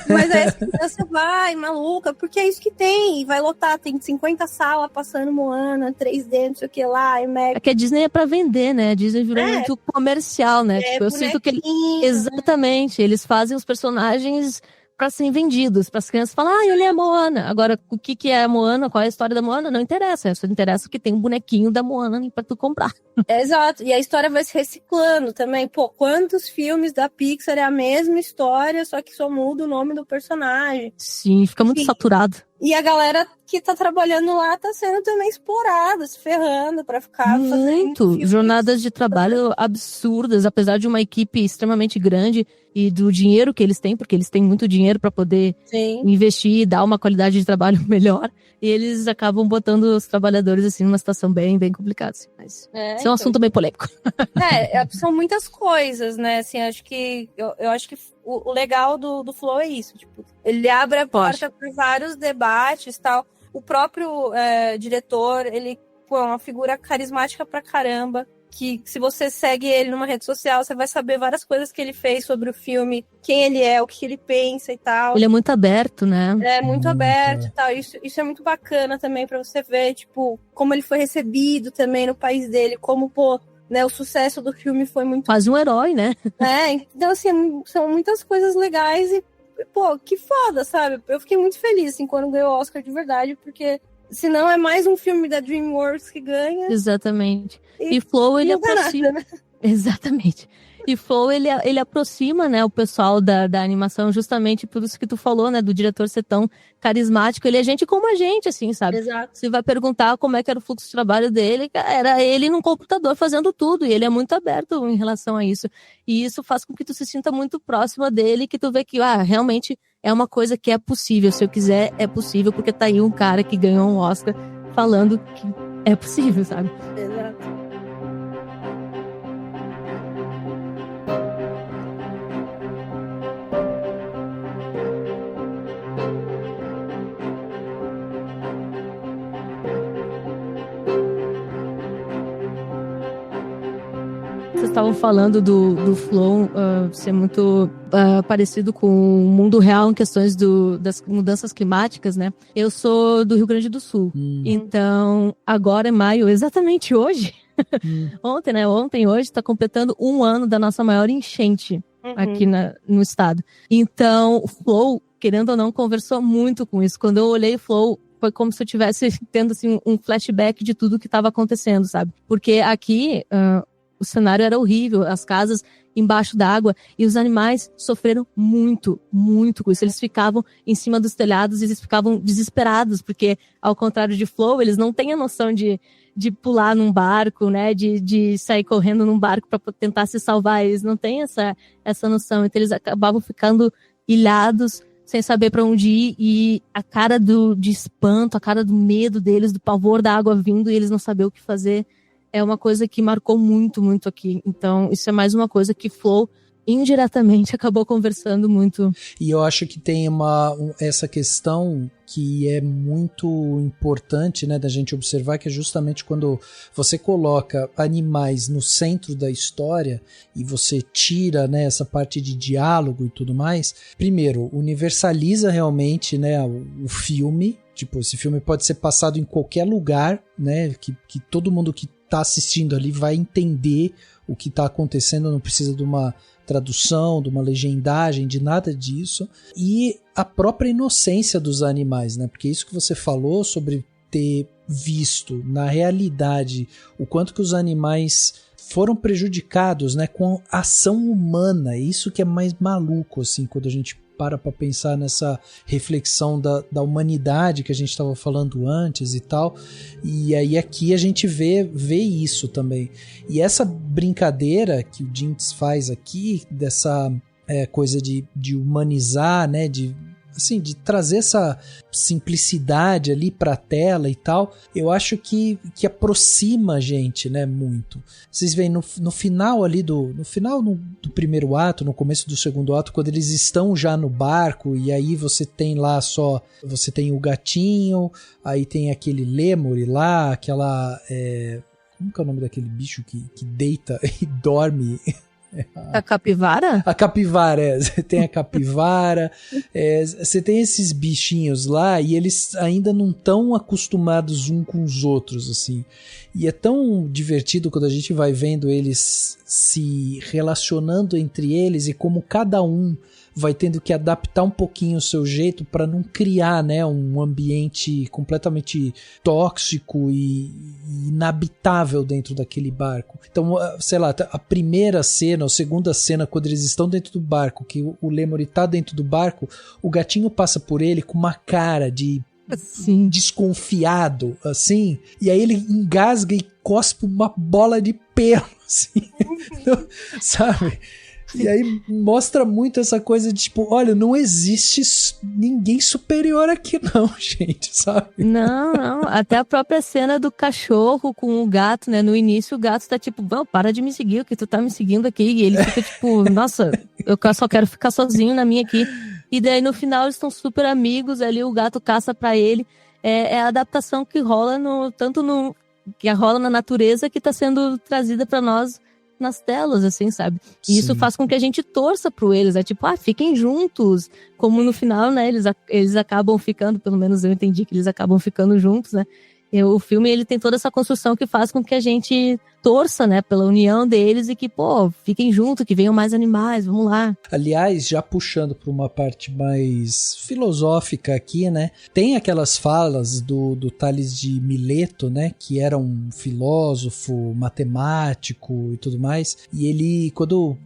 Mas aí a criança vai, maluca, porque é isso que tem, vai lotar, tem 50 salas passando Moana, 3D, não sei o que lá, É que a Disney é pra vender, né? A Disney virou muito comercial, né? Tipo, eu sinto que exatamente, eles fazem os personagens pra serem vendidos, para as crianças falarem, ele é a Moana. Agora, o que é a Moana, qual é a história da Moana, não interessa. Só interessa que tem um bonequinho da Moana pra tu comprar. Exato, e a história vai se reciclando também. Pô, quantos filmes da Pixar é a mesma história, só que só muda o nome do personagem. Sim, fica muito saturado. E a galera que tá trabalhando lá tá sendo também explorada, se ferrando pra ficar fazendo jornadas de trabalho absurdas, apesar de uma equipe extremamente grande e do dinheiro que eles têm, porque eles têm muito dinheiro pra poder investir e dar uma qualidade de trabalho melhor, e eles acabam botando os trabalhadores assim numa situação bem, bem complicada, assim. Mas isso é um assunto bem polêmico. São muitas coisas, né, assim, acho que eu acho que o legal do Flow é isso, tipo, ele abre a porta para vários debates e tal. O próprio diretor, ele é uma figura carismática pra caramba, que se você segue ele numa rede social, você vai saber várias coisas que ele fez sobre o filme, quem ele é, o que ele pensa e tal. Ele é muito aberto, né? É muito aberto e tal. Isso é muito bacana também pra você ver, tipo, como ele foi recebido também no país dele, como, né, o sucesso do filme foi muito... Quase um herói, né? Então, assim, são muitas coisas legais e, que foda, sabe? Eu fiquei muito feliz, assim, quando ganhou o Oscar de verdade, porque senão é mais um filme da DreamWorks que ganha. Exatamente. E Flow, ele aproxima... Nada, né? Exatamente. E Flow, ele aproxima, né, o pessoal da animação, justamente por isso que tu falou, né, do diretor ser tão carismático. Ele é gente como a gente, assim, sabe? Exato. Você vai perguntar como é que era o fluxo de trabalho dele, era ele num computador fazendo tudo, e ele é muito aberto em relação a isso. E isso faz com que tu se sinta muito próxima dele, que tu vê que, realmente é uma coisa que é possível. Se eu quiser, é possível, porque tá aí um cara que ganhou um Oscar falando que é possível, sabe? Exato. vocês estavam falando do Flow ser muito parecido com o mundo real em questões das mudanças climáticas, né? Eu sou do Rio Grande do Sul. Então, agora é maio, exatamente hoje. Ontem, hoje, está completando 1 ano da nossa maior enchente aqui no estado. Então, o Flow, querendo ou não, conversou muito com isso. Quando eu olhei o Flow, foi como se eu estivesse tendo assim, um flashback de tudo que estava acontecendo, sabe? Porque aqui o cenário era horrível, as casas embaixo d'água, e os animais sofreram muito, muito com isso. Eles ficavam em cima dos telhados e eles ficavam desesperados, porque, ao contrário de Flow, eles não têm a noção de pular num barco, né? De sair correndo num barco para tentar se salvar. Eles não têm essa noção. Então eles acabavam ficando ilhados, sem saber para onde ir, e a cara de espanto, a cara do medo deles, do pavor da água vindo, e eles não sabiam o que fazer, é uma coisa que marcou muito, muito aqui. Então, isso é mais uma coisa que Flow, indiretamente, acabou conversando muito. E eu acho que tem essa questão que é muito importante, né, da gente observar, que é justamente quando você coloca animais no centro da história e você tira, né, essa parte de diálogo e tudo mais. Primeiro, universaliza realmente, né, o filme. Tipo, esse filme pode ser passado em qualquer lugar, né, que todo mundo que tá assistindo ali vai entender o que tá acontecendo, não precisa de uma tradução, de uma legendagem, de nada disso. E a própria inocência dos animais, né? Porque isso que você falou sobre ter visto na realidade o quanto que os animais foram prejudicados, né, com a ação humana. Isso que é mais maluco, assim, quando a gente para pensar nessa reflexão da humanidade que a gente estava falando antes e tal. E aí aqui a gente vê isso também. E essa brincadeira que o Jinx faz aqui, dessa coisa de humanizar, né, de trazer essa simplicidade ali pra tela e tal, eu acho que aproxima a gente, né, muito. Vocês veem no final ali do primeiro ato, no começo do segundo ato, quando eles estão já no barco, e aí você tem o gatinho, aí tem aquele lemur lá, aquela... como que é o nome daquele bicho que deita e dorme... A capivara? A capivara, você tem a capivara, você tem esses bichinhos lá e eles ainda não estão acostumados uns com os outros, assim. E é tão divertido quando a gente vai vendo eles se relacionando entre eles e como cada um vai tendo que adaptar um pouquinho o seu jeito para não criar, né, um ambiente completamente tóxico e inabitável dentro daquele barco. Então, sei lá, a primeira cena, a segunda cena, quando eles estão dentro do barco, que o Lemur tá dentro do barco, o gatinho passa por ele com uma cara de desconfiado, assim, e aí ele engasga e cospe uma bola de pelo, assim, sabe? E aí mostra muito essa coisa de tipo, olha, não existe ninguém superior aqui não, gente, sabe? Não, até a própria cena do cachorro com o gato, né, no início o gato tá tipo, não, para de me seguir, o que tu tá me seguindo aqui, e ele fica tipo, nossa, eu só quero ficar sozinho na minha aqui, e daí no final eles estão super amigos, ali o gato caça pra ele, é a adaptação que rola que rola na natureza, que tá sendo trazida pra nós nas telas, assim, sabe? E Sim. isso faz com que a gente torça pro eles, tipo, fiquem juntos, como no final, né, eles acabam ficando, pelo menos eu entendi que eles acabam ficando juntos, né? E o filme, ele tem toda essa construção que faz com que a gente torça, né, pela união deles e que, fiquem juntos, que venham mais animais, vamos lá. Aliás, já puxando para uma parte mais filosófica aqui, né, tem aquelas falas do Tales de Mileto, né, que era um filósofo, matemático e tudo mais, e ele, quando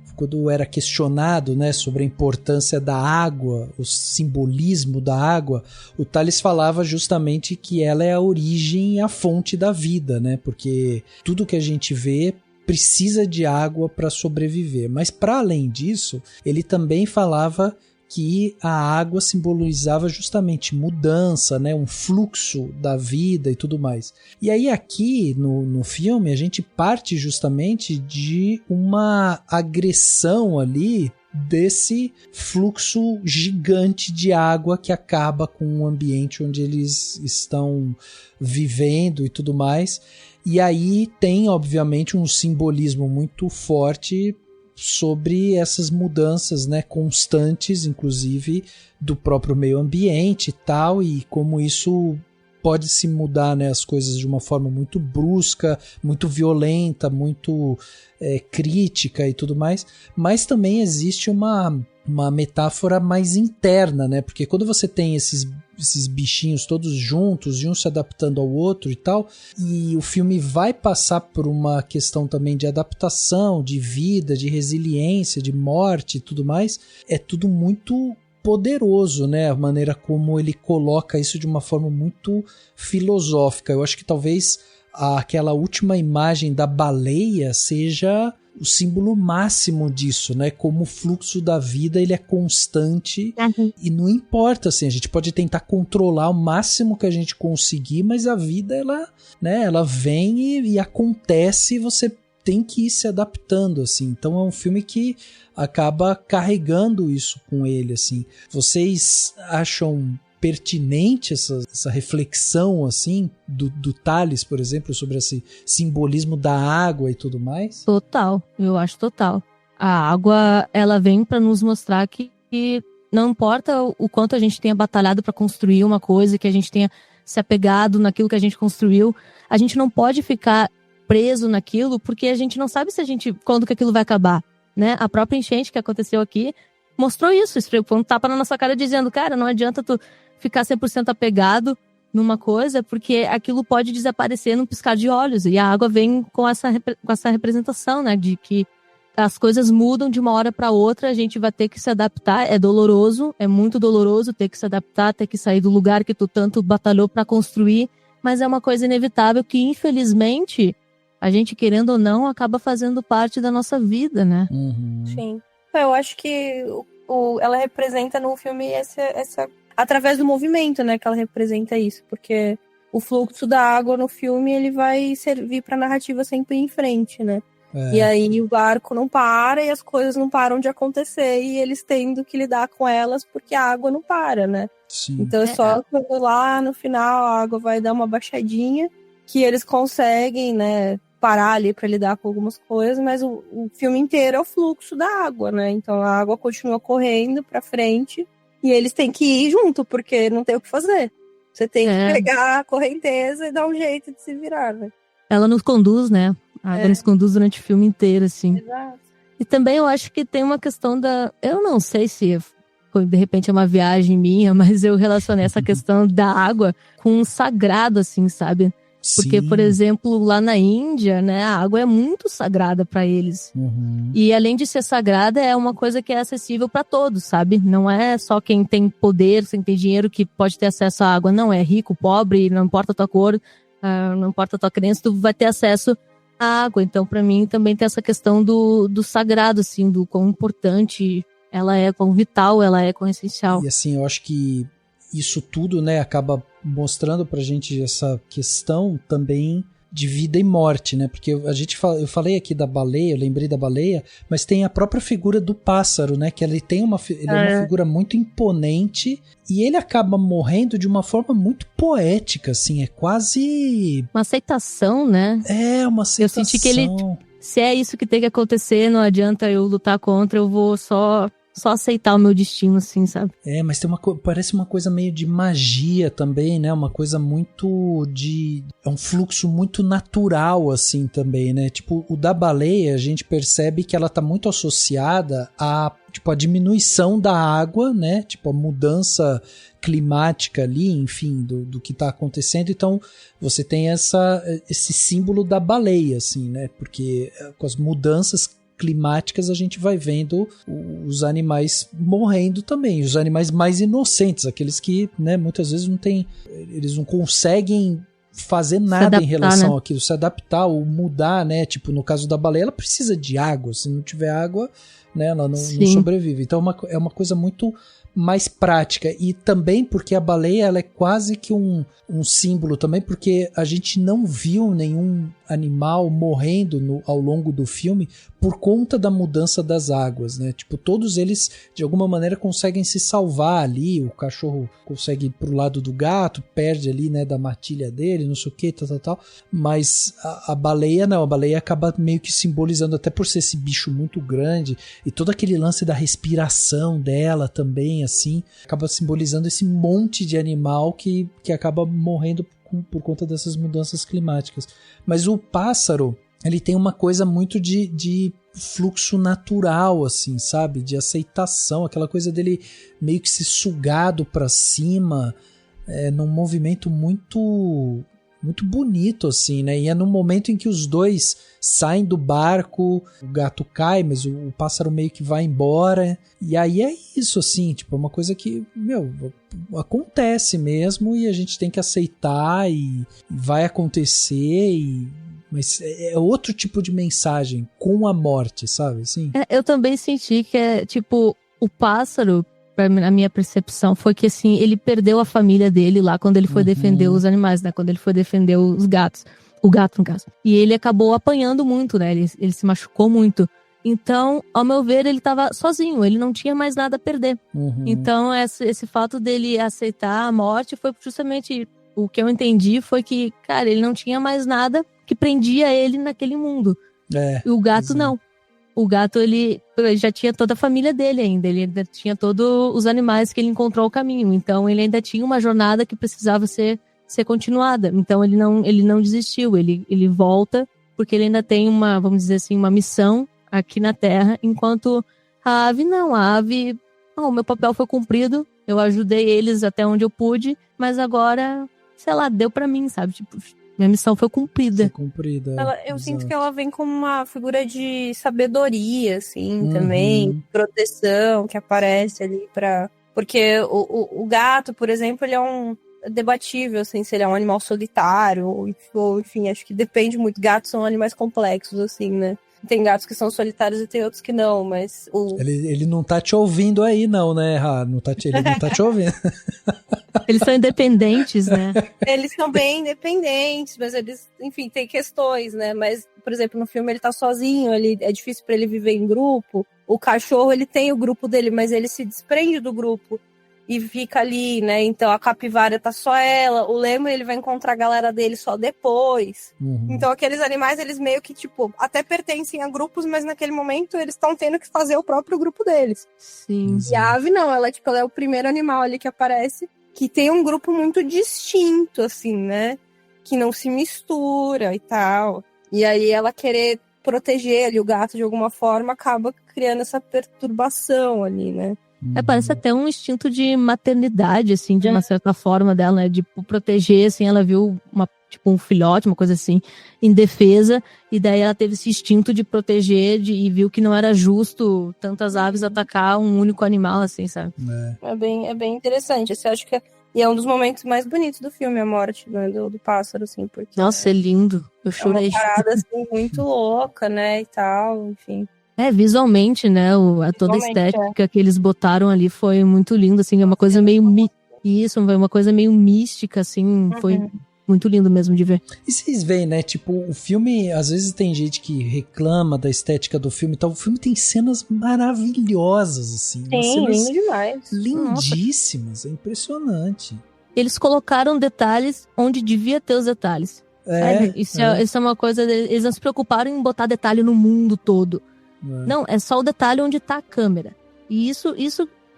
era questionado, né, sobre a importância da água, o simbolismo da água, o Tales falava justamente que ela é a origem e a fonte da vida, né, porque tudo que a gente vê precisa de água para sobreviver. Mas para além disso, ele também falava que a água simbolizava justamente mudança, né, um fluxo da vida e tudo mais. E aí aqui no filme a gente parte justamente de uma agressão ali desse fluxo gigante de água que acaba com o ambiente onde eles estão vivendo e tudo mais. E aí tem, obviamente, um simbolismo muito forte sobre essas mudanças, né, constantes, inclusive, do próprio meio ambiente e tal, e como isso pode se mudar, né, as coisas de uma forma muito brusca, muito violenta, muito crítica e tudo mais, mas também existe uma metáfora mais interna, né, porque quando você tem esses bichinhos todos juntos e um se adaptando ao outro e tal, e o filme vai passar por uma questão também de adaptação, de vida, de resiliência, de morte e tudo mais, é tudo muito poderoso, né? A maneira como ele coloca isso de uma forma muito filosófica. Eu acho que talvez aquela última imagem da baleia seja o símbolo máximo disso, né? Como o fluxo da vida ele é constante e não importa, assim, a gente pode tentar controlar o máximo que a gente conseguir, mas a vida ela vem e acontece, e você tem que ir se adaptando, assim. Então é um filme que acaba carregando isso com ele, assim. Vocês acham pertinente essa reflexão, assim, do Tales, por exemplo, sobre esse simbolismo da água e tudo mais? Total, eu acho total. A água, ela vem para nos mostrar que não importa o quanto a gente tenha batalhado para construir uma coisa, que a gente tenha se apegado naquilo que a gente construiu, a gente não pode ficar preso naquilo, porque a gente não sabe quando que aquilo vai acabar, né? A própria enchente que aconteceu aqui mostrou isso, foi um tapa na nossa cara dizendo, cara, não adianta tu ficar 100% apegado numa coisa, porque aquilo pode desaparecer num piscar de olhos, e a água vem com essa representação, né, de que as coisas mudam de uma hora para outra, a gente vai ter que se adaptar, é doloroso, é muito doloroso ter que se adaptar, ter que sair do lugar que tu tanto batalhou para construir, mas é uma coisa inevitável que, infelizmente, a gente, querendo ou não, acaba fazendo parte da nossa vida, né? Uhum. Sim. Eu acho que ela representa no filme essa através do movimento, né, que ela representa isso, porque o fluxo da água no filme, ele vai servir pra narrativa sempre em frente, né? E aí o barco não para e as coisas não param de acontecer e eles tendo que lidar com elas porque a água não para, né? Sim. Então é só quando lá no final a água vai dar uma baixadinha que eles conseguem, né, parar ali para lidar com algumas coisas, mas o filme inteiro é o fluxo da água, né? Então a água continua correndo para frente e eles têm que ir junto, porque não tem o que fazer. Você tem que pegar a correnteza e dar um jeito de se virar, né? Ela nos conduz, né? A água nos conduz durante o filme inteiro, assim. Exato. E também eu acho que tem uma questão eu não sei se foi, de repente, é uma viagem minha, mas eu relacionei essa questão da água com um sagrado, assim, sabe? Porque, Sim. por exemplo, lá na Índia, né, a água é muito sagrada para eles. Uhum. E além de ser sagrada, é uma coisa que é acessível para todos, sabe? Não é só quem tem poder, quem tem dinheiro que pode ter acesso à água. Não, é rico, pobre, não importa a tua cor, não importa a tua crença, tu vai ter acesso à água. Então, para mim, também tem essa questão do sagrado, assim, do quão importante ela é, quão vital ela é, quão essencial. E assim, eu acho que isso tudo, né, acaba mostrando pra gente essa questão também de vida e morte, né? Porque eu falei aqui da baleia, eu lembrei da baleia, mas tem a própria figura do pássaro, né? Que ele é uma figura muito imponente e ele acaba morrendo de uma forma muito poética, assim, é quase... uma aceitação, né? É, uma aceitação. Eu senti que ele, se é isso que tem que acontecer, não adianta eu lutar contra, eu vou só aceitar o meu destino, assim, sabe? É, mas tem parece uma coisa meio de magia também, né? Uma coisa muito é um fluxo muito natural, assim, também, né? Tipo, o da baleia, a gente percebe que ela tá muito associada a diminuição da água, né? Tipo, a mudança climática ali, enfim, do que tá acontecendo. Então, você tem esse símbolo da baleia, assim, né? Porque com as mudanças climáticas a gente vai vendo os animais morrendo também, os animais mais inocentes, aqueles que, né, muitas vezes eles não conseguem fazer nada em relação àquilo, se adaptar ou mudar, né, tipo no caso da baleia, ela precisa de água, se não tiver água, né, ela não sobrevive, então é uma coisa muito mais prática, e também porque a baleia ela é quase que um símbolo também, porque a gente não viu nenhum animal morrendo ao longo do filme por conta da mudança das águas, né? Tipo, todos eles, de alguma maneira, conseguem se salvar ali. O cachorro consegue ir pro lado do gato, perde ali, né, da matilha dele, não sei o que, tal. Mas a baleia não, a baleia acaba meio que simbolizando, até por ser esse bicho muito grande, e todo aquele lance da respiração dela também, assim, acaba simbolizando esse monte de animal que acaba morrendo por conta dessas mudanças climáticas. Mas o pássaro, ele tem uma coisa muito de fluxo natural, assim, sabe? De aceitação, aquela coisa dele meio que ser sugado pra cima, num movimento muito bonito, assim, né? E é no momento em que os dois saem do barco, o gato cai, mas o pássaro meio que vai embora. E aí é isso, assim, tipo, é uma coisa que, acontece mesmo e a gente tem que aceitar e vai acontecer mas é outro tipo de mensagem com a morte, sabe? Assim? Eu também senti que tipo, o pássaro, a minha percepção foi que, assim, ele perdeu a família dele lá quando ele foi defender os animais, né? Quando ele foi defender os gatos. O gato, no caso. E ele acabou apanhando muito, né? Ele se machucou muito. Então, ao meu ver, ele tava sozinho. Ele não tinha mais nada a perder. Então, esse fato dele aceitar a morte foi justamente... O que eu entendi foi que, cara, ele não tinha mais nada que prendia ele naquele mundo. E o gato não. O gato, ele já tinha toda a família dele ainda. Ele ainda tinha todos os animais que ele encontrou ao caminho. Então, ele ainda tinha uma jornada que precisava ser continuada. Então, ele não desistiu. Ele volta porque ele ainda tem uma, vamos dizer assim, uma missão aqui na Terra. Enquanto a ave, não. A ave, o meu papel foi cumprido. Eu ajudei eles até onde eu pude. Mas agora, sei lá, deu pra mim, sabe? Tipo, minha missão foi cumprida. Eu sinto que ela vem como uma figura de sabedoria, assim, também. Proteção que aparece ali pra... Porque o gato, por exemplo, ele é debatível, assim, se ele é um animal solitário, ou enfim, acho que depende muito. Gatos são animais complexos, assim, né? Tem gatos que são solitários e tem outros que não, mas Ele não tá te ouvindo aí, não, né, Rá? Ele não tá te ouvindo. Eles são independentes, né? Eles são bem independentes, mas eles, enfim, têm questões, né? Mas, por exemplo, no filme ele tá sozinho, é difícil pra ele viver em grupo. O cachorro, ele tem o grupo dele, mas ele se desprende do grupo e fica ali, né? Então a capivara tá só ela, o lemur, ele vai encontrar a galera dele só depois. Então aqueles animais, eles meio que, tipo, até pertencem a grupos, mas naquele momento eles estão tendo que fazer o próprio grupo deles. Sim. E a ave não, ela é o primeiro animal ali que aparece, que tem um grupo muito distinto, assim, né? Que não se mistura e tal. E aí ela querer proteger ali o gato de alguma forma acaba criando essa perturbação ali, né? Parece até um instinto de maternidade, assim, de uma certa forma dela, né? De proteger, assim, ela viu um filhote, uma coisa assim, indefesa, e daí ela teve esse instinto de proteger e viu que não era justo tantas aves atacar um único animal, assim, sabe? É bem interessante. Você acha que é um dos momentos mais bonitos do filme, a morte, né, do pássaro, assim, porque... Nossa, é lindo. Eu chorei. É uma parada, assim, muito louca, né, e tal, enfim... Visualmente, né, toda a estética que eles botaram ali foi muito lindo, assim, é uma coisa meio... Isso, foi uma coisa meio mística, assim, foi muito lindo mesmo de ver. E vocês veem, né, tipo, o filme, às vezes tem gente que reclama da estética do filme e tal, o filme tem cenas maravilhosas, assim. Sim, lindo demais. Lindíssimas, é impressionante. Eles colocaram detalhes onde devia ter os detalhes. Sabe? Isso é uma coisa, eles não se preocuparam em botar detalhe no mundo todo. Não, é só o detalhe onde tá a câmera. E isso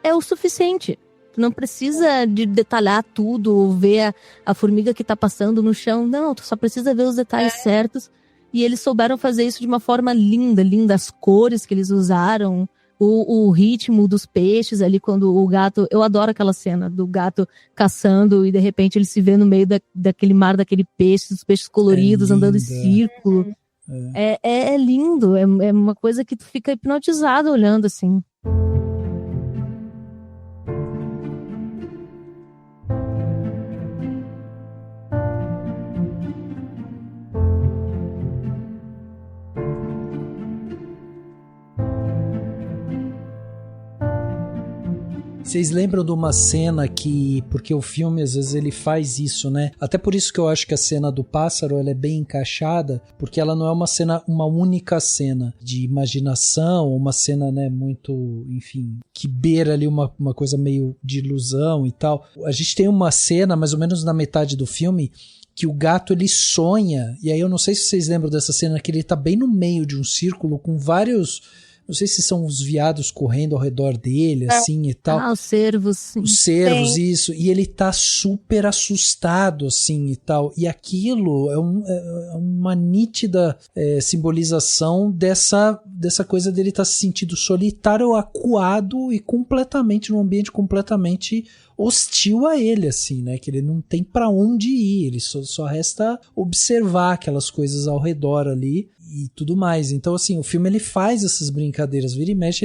é o suficiente. Tu não precisa de detalhar tudo, ou ver a formiga que tá passando no chão. Não, tu só precisa ver os detalhes certos. E eles souberam fazer isso de uma forma linda, as cores que eles usaram, o ritmo dos peixes ali, quando o gato... Eu adoro aquela cena do gato caçando e de repente ele se vê no meio daquele mar, daquele peixe, os peixes coloridos andando em círculo. É lindo, é uma coisa que tu fica hipnotizado olhando assim. Vocês lembram de uma cena que, porque o filme às vezes ele faz isso, né? Até por isso que eu acho que a cena do pássaro ela é bem encaixada, porque ela não é uma única cena de imaginação, uma cena, né, muito, enfim, que beira ali uma coisa meio de ilusão e tal. A gente tem uma cena, mais ou menos na metade do filme, que o gato ele sonha, e aí eu não sei se vocês lembram dessa cena, que ele tá bem no meio de um círculo com vários, não sei se são os veados correndo ao redor dele, assim e tal. Os cervos. Sim. Os cervos, isso. E ele tá super assustado, assim e tal. E aquilo é uma nítida simbolização dessa coisa dele estar se sentindo solitário, acuado e completamente, num ambiente completamente hostil a ele, assim, né? Que ele não tem pra onde ir, ele só resta observar aquelas coisas ao redor ali e tudo mais. Então, assim, o filme ele faz essas brincadeiras, vira e mexe,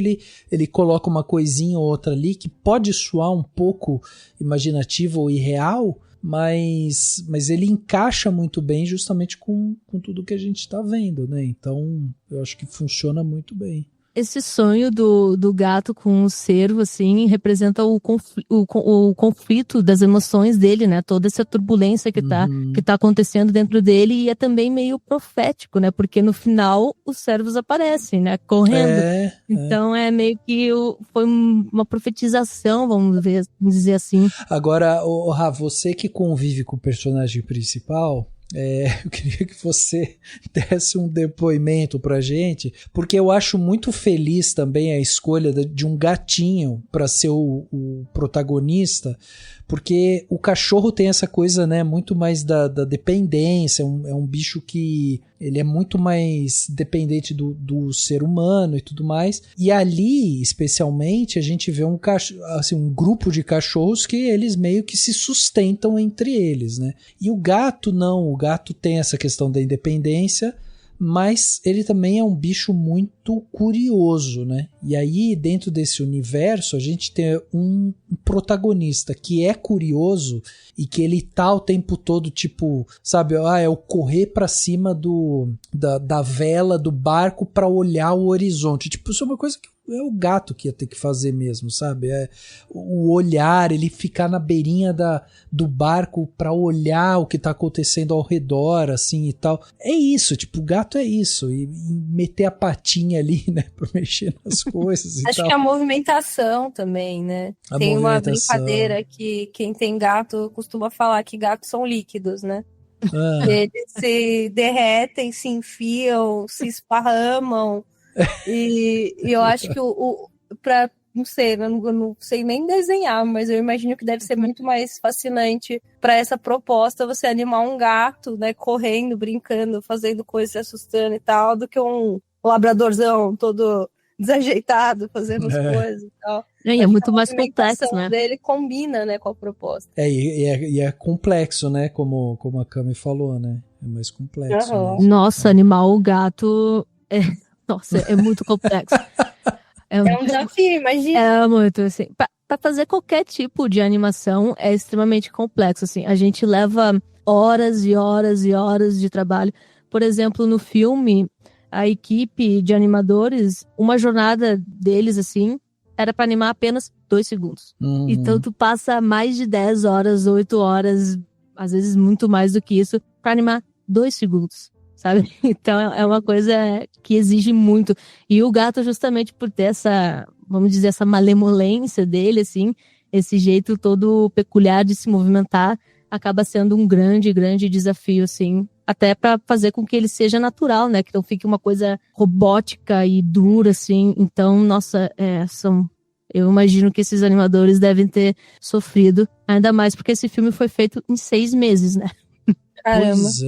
ele coloca uma coisinha ou outra ali que pode soar um pouco imaginativo ou irreal, mas ele encaixa muito bem justamente com tudo que a gente tá vendo, né? Então, eu acho que funciona muito bem. Esse sonho do gato com o cervo, assim, representa o conflito das emoções dele, né? Toda essa turbulência que tá acontecendo dentro dele, e é também meio profético, né? Porque no final os cervos aparecem, né? Correndo. Então é meio que foi uma profetização, vamos dizer assim. Agora, Rá, você que convive com o personagem principal, eu queria que você desse um depoimento pra gente, porque eu acho muito feliz também a escolha de um gatinho para ser o protagonista, porque o cachorro tem essa coisa, né, muito mais da dependência, é um bicho que ele é muito mais dependente do ser humano e tudo mais, e ali, especialmente, a gente vê um grupo de cachorros que eles meio que se sustentam entre eles, né, e o gato não, o gato tem essa questão da independência, mas ele também é um bicho muito curioso, né? E aí, dentro desse universo, a gente tem um protagonista que é curioso e que ele tá o tempo todo, tipo, sabe, é o correr pra cima da vela do barco pra olhar o horizonte. Tipo, isso é uma coisa que é o gato que ia ter que fazer mesmo, sabe? O olhar, ele ficar na beirinha do barco pra olhar o que tá acontecendo ao redor, assim, e tal. É isso, tipo, o gato é isso. E meter a patinha ali, né, pra mexer nas coisas e tal. Acho que a movimentação também, né? Tem uma brincadeira que quem tem gato costuma falar que gatos são líquidos, né? Eles se derretem, se enfiam, se esparramam. E eu acho que não sei, eu não sei nem desenhar, mas eu imagino que deve ser muito mais fascinante para essa proposta você animar um gato, né, correndo, brincando, fazendo coisas, se assustando e tal, do que um labradorzão todo desajeitado, fazendo as coisas e tal. É muito mais complexo, né? Dele combina, né, com a proposta. E é complexo, né, como a Cami falou, né? É mais complexo. Nossa, animar o gato Nossa, é muito complexo. É um desafio, imagina. É muito, assim. Pra fazer qualquer tipo de animação é extremamente complexo, assim. A gente leva horas e horas e horas de trabalho. Por exemplo, no filme, a equipe de animadores, uma jornada deles, assim, era pra animar apenas 2 segundos. Então, tu passa mais de 10 horas, 8 horas, às vezes muito mais do que isso, pra animar 2 segundos. Sabe? Então é uma coisa que exige muito. E o gato, justamente por ter essa, vamos dizer, essa malemolência dele, assim, esse jeito todo peculiar de se movimentar, acaba sendo um grande, grande desafio, assim, até para fazer com que ele seja natural, né? Que não fique uma coisa robótica e dura, assim. Então, nossa, eu imagino que esses animadores devem ter sofrido, ainda mais porque esse filme foi feito em 6 meses, né? Caramba. Pois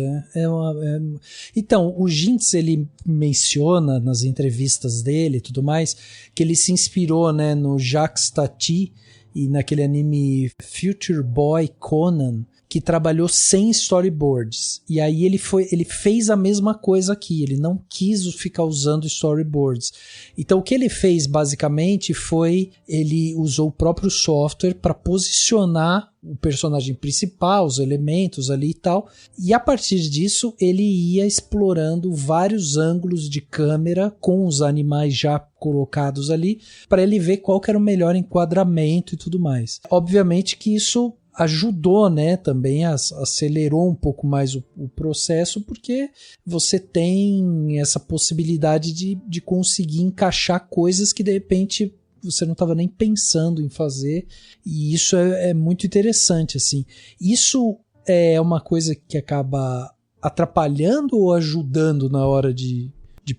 Então, o Gintz, ele menciona nas entrevistas dele e tudo mais, que ele se inspirou, né, no Jacques Tati e naquele anime Future Boy Conan, que trabalhou sem storyboards. E aí ele fez a mesma coisa aqui, ele não quis ficar usando storyboards. Então o que ele fez basicamente foi, ele usou o próprio software para posicionar o personagem principal, os elementos ali e tal. E a partir disso, ele ia explorando vários ângulos de câmera com os animais já colocados ali, para ele ver qual que era o melhor enquadramento e tudo mais. Obviamente que isso ajudou, né, também acelerou um pouco mais o processo, porque você tem essa possibilidade de conseguir encaixar coisas que de repente você não estava nem pensando em fazer, e isso é muito interessante, assim. Isso é uma coisa que acaba atrapalhando ou ajudando na hora de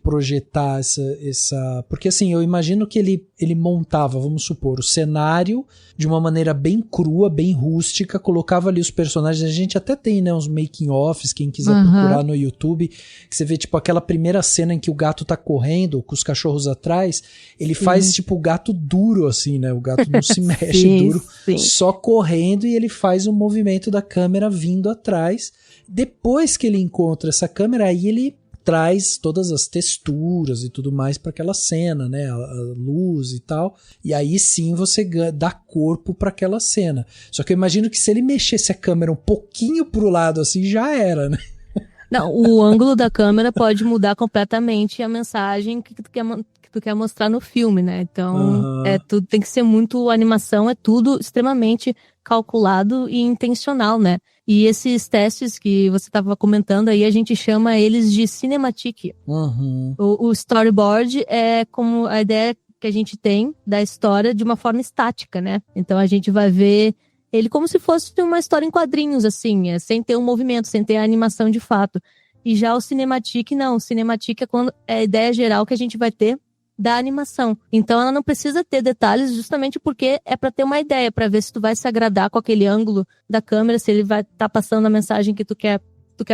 projetar essa... Porque assim, eu imagino que ele montava, vamos supor, o cenário de uma maneira bem crua, bem rústica, colocava ali os personagens, a gente até tem, né, uns making-offs, quem quiser procurar no YouTube, que você vê, tipo, aquela primeira cena em que o gato tá correndo, com os cachorros atrás, ele faz, tipo, o gato duro, assim, né, o gato não se mexe, duro, só correndo, e ele faz o movimento da câmera vindo atrás. Depois que ele encontra essa câmera, aí ele traz todas as texturas e tudo mais para aquela cena, né, a luz e tal, e aí sim você dá corpo para aquela cena. Só que eu imagino que se ele mexesse a câmera um pouquinho pro lado assim, já era, né? Não, o ângulo da câmera pode mudar completamente a mensagem que tu quer mostrar no filme, né? Então, tudo tem que ser muito animação, é tudo extremamente calculado e intencional, né? E esses testes que você estava comentando aí, a gente chama eles de cinematic. O storyboard é como a ideia que a gente tem da história de uma forma estática, né? Então a gente vai ver ele como se fosse uma história em quadrinhos, assim, sem ter um movimento, sem ter a animação de fato. E já o cinematic, não. O cinematic é a ideia geral que a gente vai ter da animação. Então ela não precisa ter detalhes justamente porque é para ter uma ideia, para ver se tu vai se agradar com aquele ângulo da câmera, se ele vai estar passando a mensagem que tu quer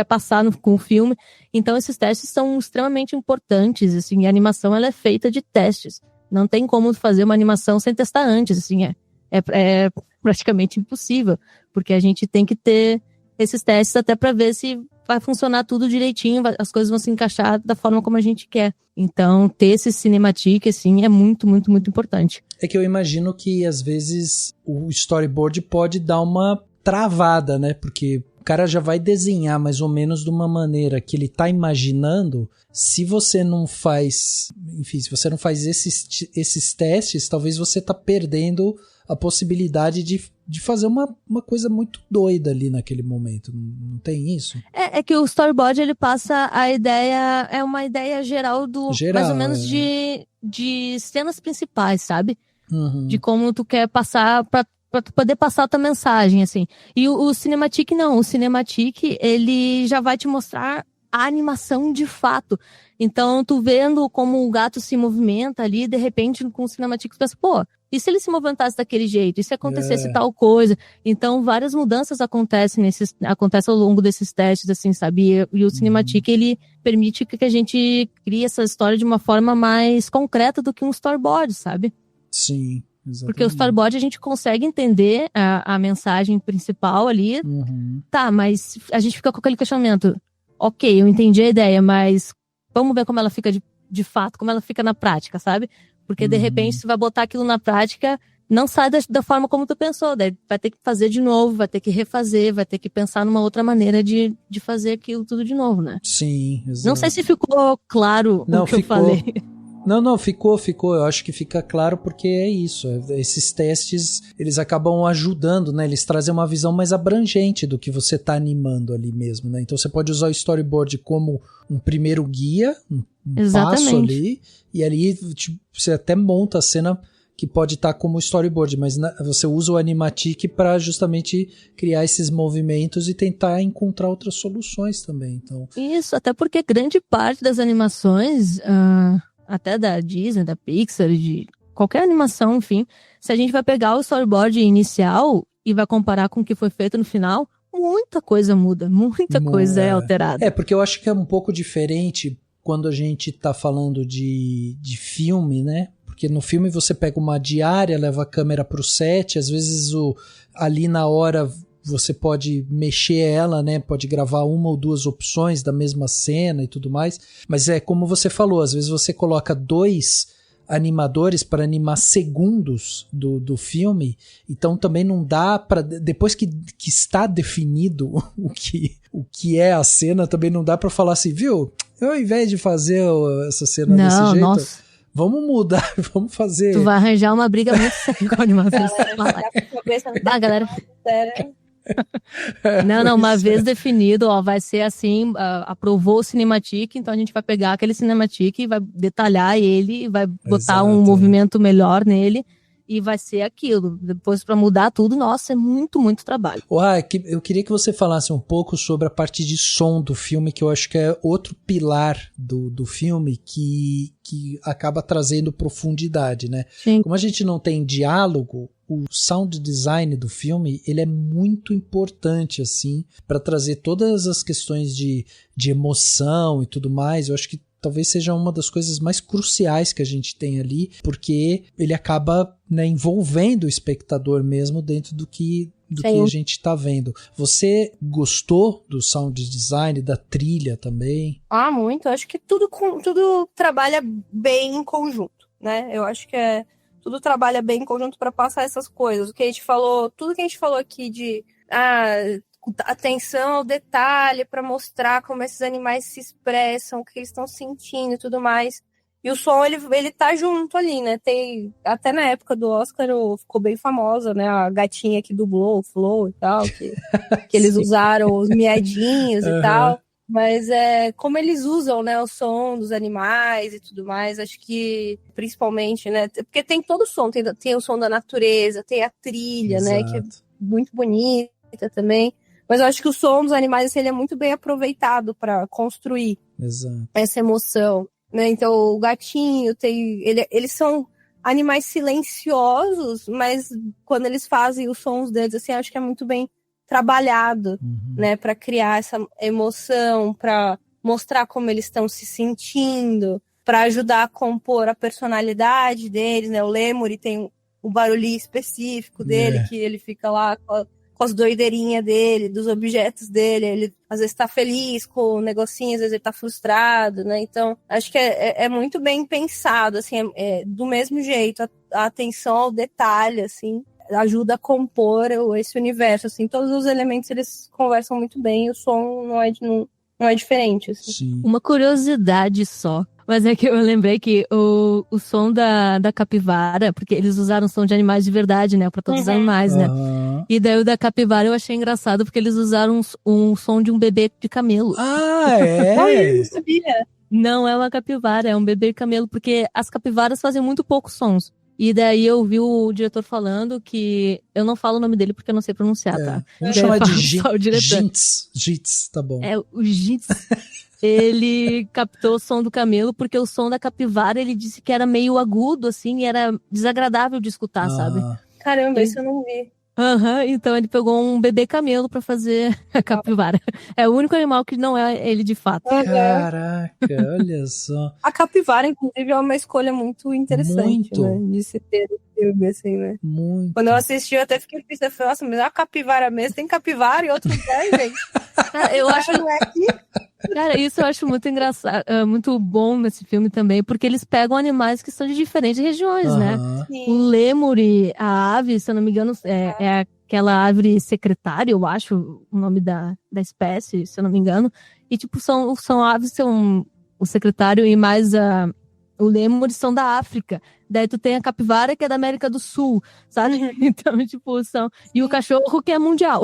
passar com o filme. Então esses testes são extremamente importantes, assim, a animação ela é feita de testes. Não tem como fazer uma animação sem testar antes, assim, é praticamente impossível, porque a gente tem que ter esses testes até para ver se vai funcionar tudo direitinho, as coisas vão se encaixar da forma como a gente quer. Então, ter esse cinematic, assim, é muito, muito, muito importante. É que eu imagino que, às vezes, o storyboard pode dar uma travada, né? Porque o cara já vai desenhar mais ou menos de uma maneira que ele tá imaginando. Se você não faz... Enfim, se você não faz esses testes, talvez você tá perdendo a possibilidade de fazer uma coisa muito doida ali naquele momento. Não tem isso? É que o storyboard, ele passa a ideia... É uma ideia geral mais ou menos de cenas principais, sabe? De como tu quer passar pra tu poder passar a tua mensagem, assim. E o cinematic não. O cinematic, ele já vai te mostrar a animação de fato. Então, tu vendo como o gato se movimenta ali, de repente, com o cinematic, tu pensa, pô, e se ele se movimentasse daquele jeito? E se acontecesse tal coisa? Então, várias mudanças acontecem ao longo desses testes, assim, sabe? E o cinematic, ele permite que a gente crie essa história de uma forma mais concreta do que um storyboard, sabe? Sim, exatamente. Porque o storyboard a gente consegue entender a mensagem principal ali. Tá, mas a gente fica com aquele questionamento. Ok, eu entendi a ideia, mas vamos ver como ela fica de fato, como ela fica na prática, sabe? Porque de repente você vai botar aquilo na prática, não sai da forma como tu pensou, daí vai ter que fazer de novo, vai ter que refazer, vai ter que pensar numa outra maneira de fazer aquilo tudo de novo, né? Sim, exato. Não sei se ficou claro o que eu falei. Não, ficou. Eu acho que fica claro porque é isso. Esses testes, eles acabam ajudando, né? Eles trazem uma visão mais abrangente do que você tá animando ali mesmo, né? Então você pode usar o storyboard como um primeiro guia, um passo ali, e ali tipo, você até monta a cena que pode estar como storyboard, mas você usa o animatic para justamente criar esses movimentos e tentar encontrar outras soluções também. Então... Isso, até porque grande parte das animações... até da Disney, da Pixar, de qualquer animação, enfim, se a gente vai pegar o storyboard inicial e vai comparar com o que foi feito no final, muita coisa muda, muita coisa é alterada. Porque eu acho que é um pouco diferente quando a gente tá falando de filme, né? Porque no filme você pega uma diária, leva a câmera pro set, às vezes ali na hora... Você pode mexer ela, né? Pode gravar uma ou duas opções da mesma cena e tudo mais. Mas é como você falou, às vezes você coloca dois animadores para animar segundos do filme, então também não dá para, depois que está definido o que é a cena, também não dá para falar assim, viu, eu, ao invés de fazer essa cena desse jeito, nossa, vamos mudar, vamos fazer. Tu vai arranjar uma briga muito séria com a animação. Galera. Não, uma vez definido, ó, vai ser assim, aprovou o Cinematic, então a gente vai pegar aquele Cinematic e vai detalhar ele, vai botar um movimento melhor nele, e vai ser aquilo. Depois, para mudar tudo, nossa, é muito, muito trabalho. Eu queria que você falasse um pouco sobre a parte de som do filme, que eu acho que é outro pilar do filme que acaba trazendo profundidade, né? Sim. Como a gente não tem diálogo, o sound design do filme, ele é muito importante, assim, para trazer todas as questões de emoção e tudo mais. Eu acho que talvez seja uma das coisas mais cruciais que a gente tem ali, porque ele acaba, né, envolvendo o espectador mesmo dentro do que a gente está vendo. Você gostou do sound design, da trilha também? Muito. Eu acho que tudo trabalha bem em conjunto, né? Eu acho que tudo trabalha bem em conjunto para passar essas coisas. Tudo que a gente falou aqui de atenção ao detalhe para mostrar como esses animais se expressam, o que eles estão sentindo e tudo mais. E o som, ele tá junto ali, né? Tem, até na época do Oscar ficou bem famosa, né? A gatinha que dublou o Flow e tal, que eles usaram os miadinhos e tal. Mas como eles usam, né, o som dos animais e tudo mais, acho que principalmente, né? Porque tem todo o som, tem o som da natureza, tem a trilha, exato, né? Que é muito bonita também. Mas eu acho que o som dos animais ele é muito bem aproveitado para construir, exato, essa emoção, né? Então, o gatinho eles são animais silenciosos, mas quando eles fazem os sons deles, assim, acho que é muito bem trabalhado, né? Para criar essa emoção, para mostrar como eles estão se sentindo, para ajudar a compor a personalidade deles, né? O Lemuri tem um barulhinho específico dele, que ele fica lá com as doideirinhas dele, dos objetos dele, ele às vezes tá feliz com o negocinho, às vezes ele tá frustrado, né? Então, acho que é muito bem pensado, assim, do mesmo jeito, a atenção ao detalhe, assim, ajuda a compor esse universo, assim, todos os elementos, eles conversam muito bem, e o som não é diferente, assim. Sim. Uma curiosidade só, mas é que eu lembrei que o som da capivara, porque eles usaram som de animais de verdade, né, pra todos os animais, né? E daí o da capivara eu achei engraçado, porque eles usaram um som de um bebê de camelo. Eu não sabia. Não é uma capivara, é um bebê de camelo, porque as capivaras fazem muito poucos sons. E daí eu vi o diretor falando que... Eu não falo o nome dele porque eu não sei pronunciar, tá? Vamos chamar de Jitz, tá bom. O Jitz. Ele captou o som do camelo porque o som da capivara, ele disse que era meio agudo, assim, e era desagradável de escutar, sabe? Caramba, isso eu não vi. Então ele pegou um bebê camelo pra fazer a capivara. É o único animal que não é ele de fato. Caraca, olha só. A capivara, inclusive, é uma escolha muito interessante, né? De se ter o filme, assim, né? Muito. Quando eu assisti, eu até fiquei pensando, eu falei, nossa, mas é uma capivara mesmo, tem capivara em outros lugares, gente. Eu acho... Não é aqui. Cara, isso eu acho muito engraçado, muito bom nesse filme também, porque eles pegam animais que são de diferentes regiões, né? Sim. O lemuri, a ave, se eu não me engano, é aquela árvore secretária, eu acho o nome da espécie, se eu não me engano. E, tipo, são aves, o secretário e mais o lemuri são da África. Daí tu tem a capivara, que é da América do Sul, sabe? Então, tipo, e o cachorro, que é mundial.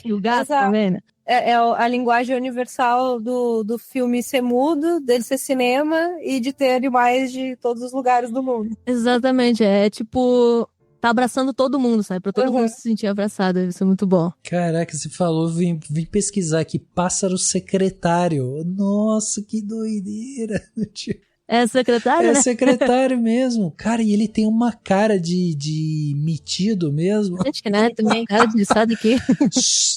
E o gato também, né? É a linguagem universal do filme ser mudo, dele ser cinema e de ter animais de todos os lugares do mundo. Exatamente, tipo, tá abraçando todo mundo, sabe? Pra todo mundo se sentir abraçado, isso é muito bom. Caraca, você falou, vim pesquisar aqui, pássaro secretário. Nossa, que doideira. É secretário, né? É secretário mesmo. Cara, e ele tem uma cara de metido mesmo. Gente, né? Também cara de sabe aqui.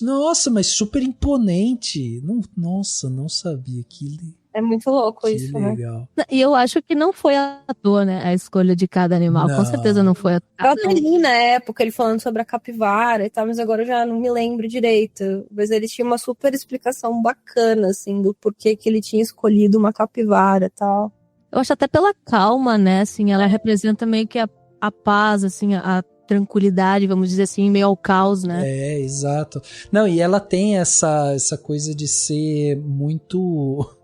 Nossa, mas super imponente. Nossa, não sabia que é muito louco isso, legal. Né? E eu acho que não foi à toa, né? A escolha de cada animal. Com certeza não foi à toa. Eu até li na época ele falando sobre a capivara e tal, mas agora eu já não me lembro direito. Mas ele tinha uma super explicação bacana, assim, do porquê que ele tinha escolhido uma capivara e tal. Eu acho até pela calma, né, assim, ela representa meio que a paz, assim, a tranquilidade, vamos dizer assim, meio ao caos, né? É, exato. Não, e ela tem essa coisa de ser muito...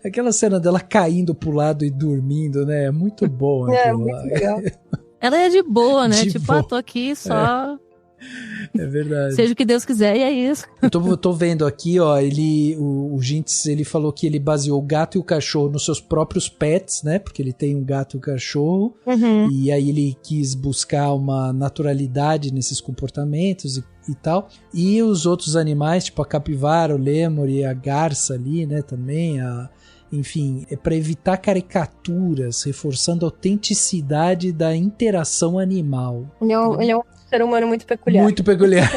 aquela cena dela caindo pro lado e dormindo, né? É muito bom. Muito legal. Ela é de boa, né? De tipo, boa. tô aqui só... É verdade. Seja o que Deus quiser, e é isso. Eu tô vendo aqui, ó, o Gintz, ele falou que ele baseou o gato e o cachorro nos seus próprios pets, né? Porque ele tem um gato e um cachorro. Uhum. E aí ele quis buscar uma naturalidade nesses comportamentos e tal. E os outros animais, tipo a capivara, o lêmur e a garça ali, né? Também, enfim, é para evitar caricaturas, reforçando a autenticidade da interação animal. Ele é um ser humano muito peculiar. Muito peculiar.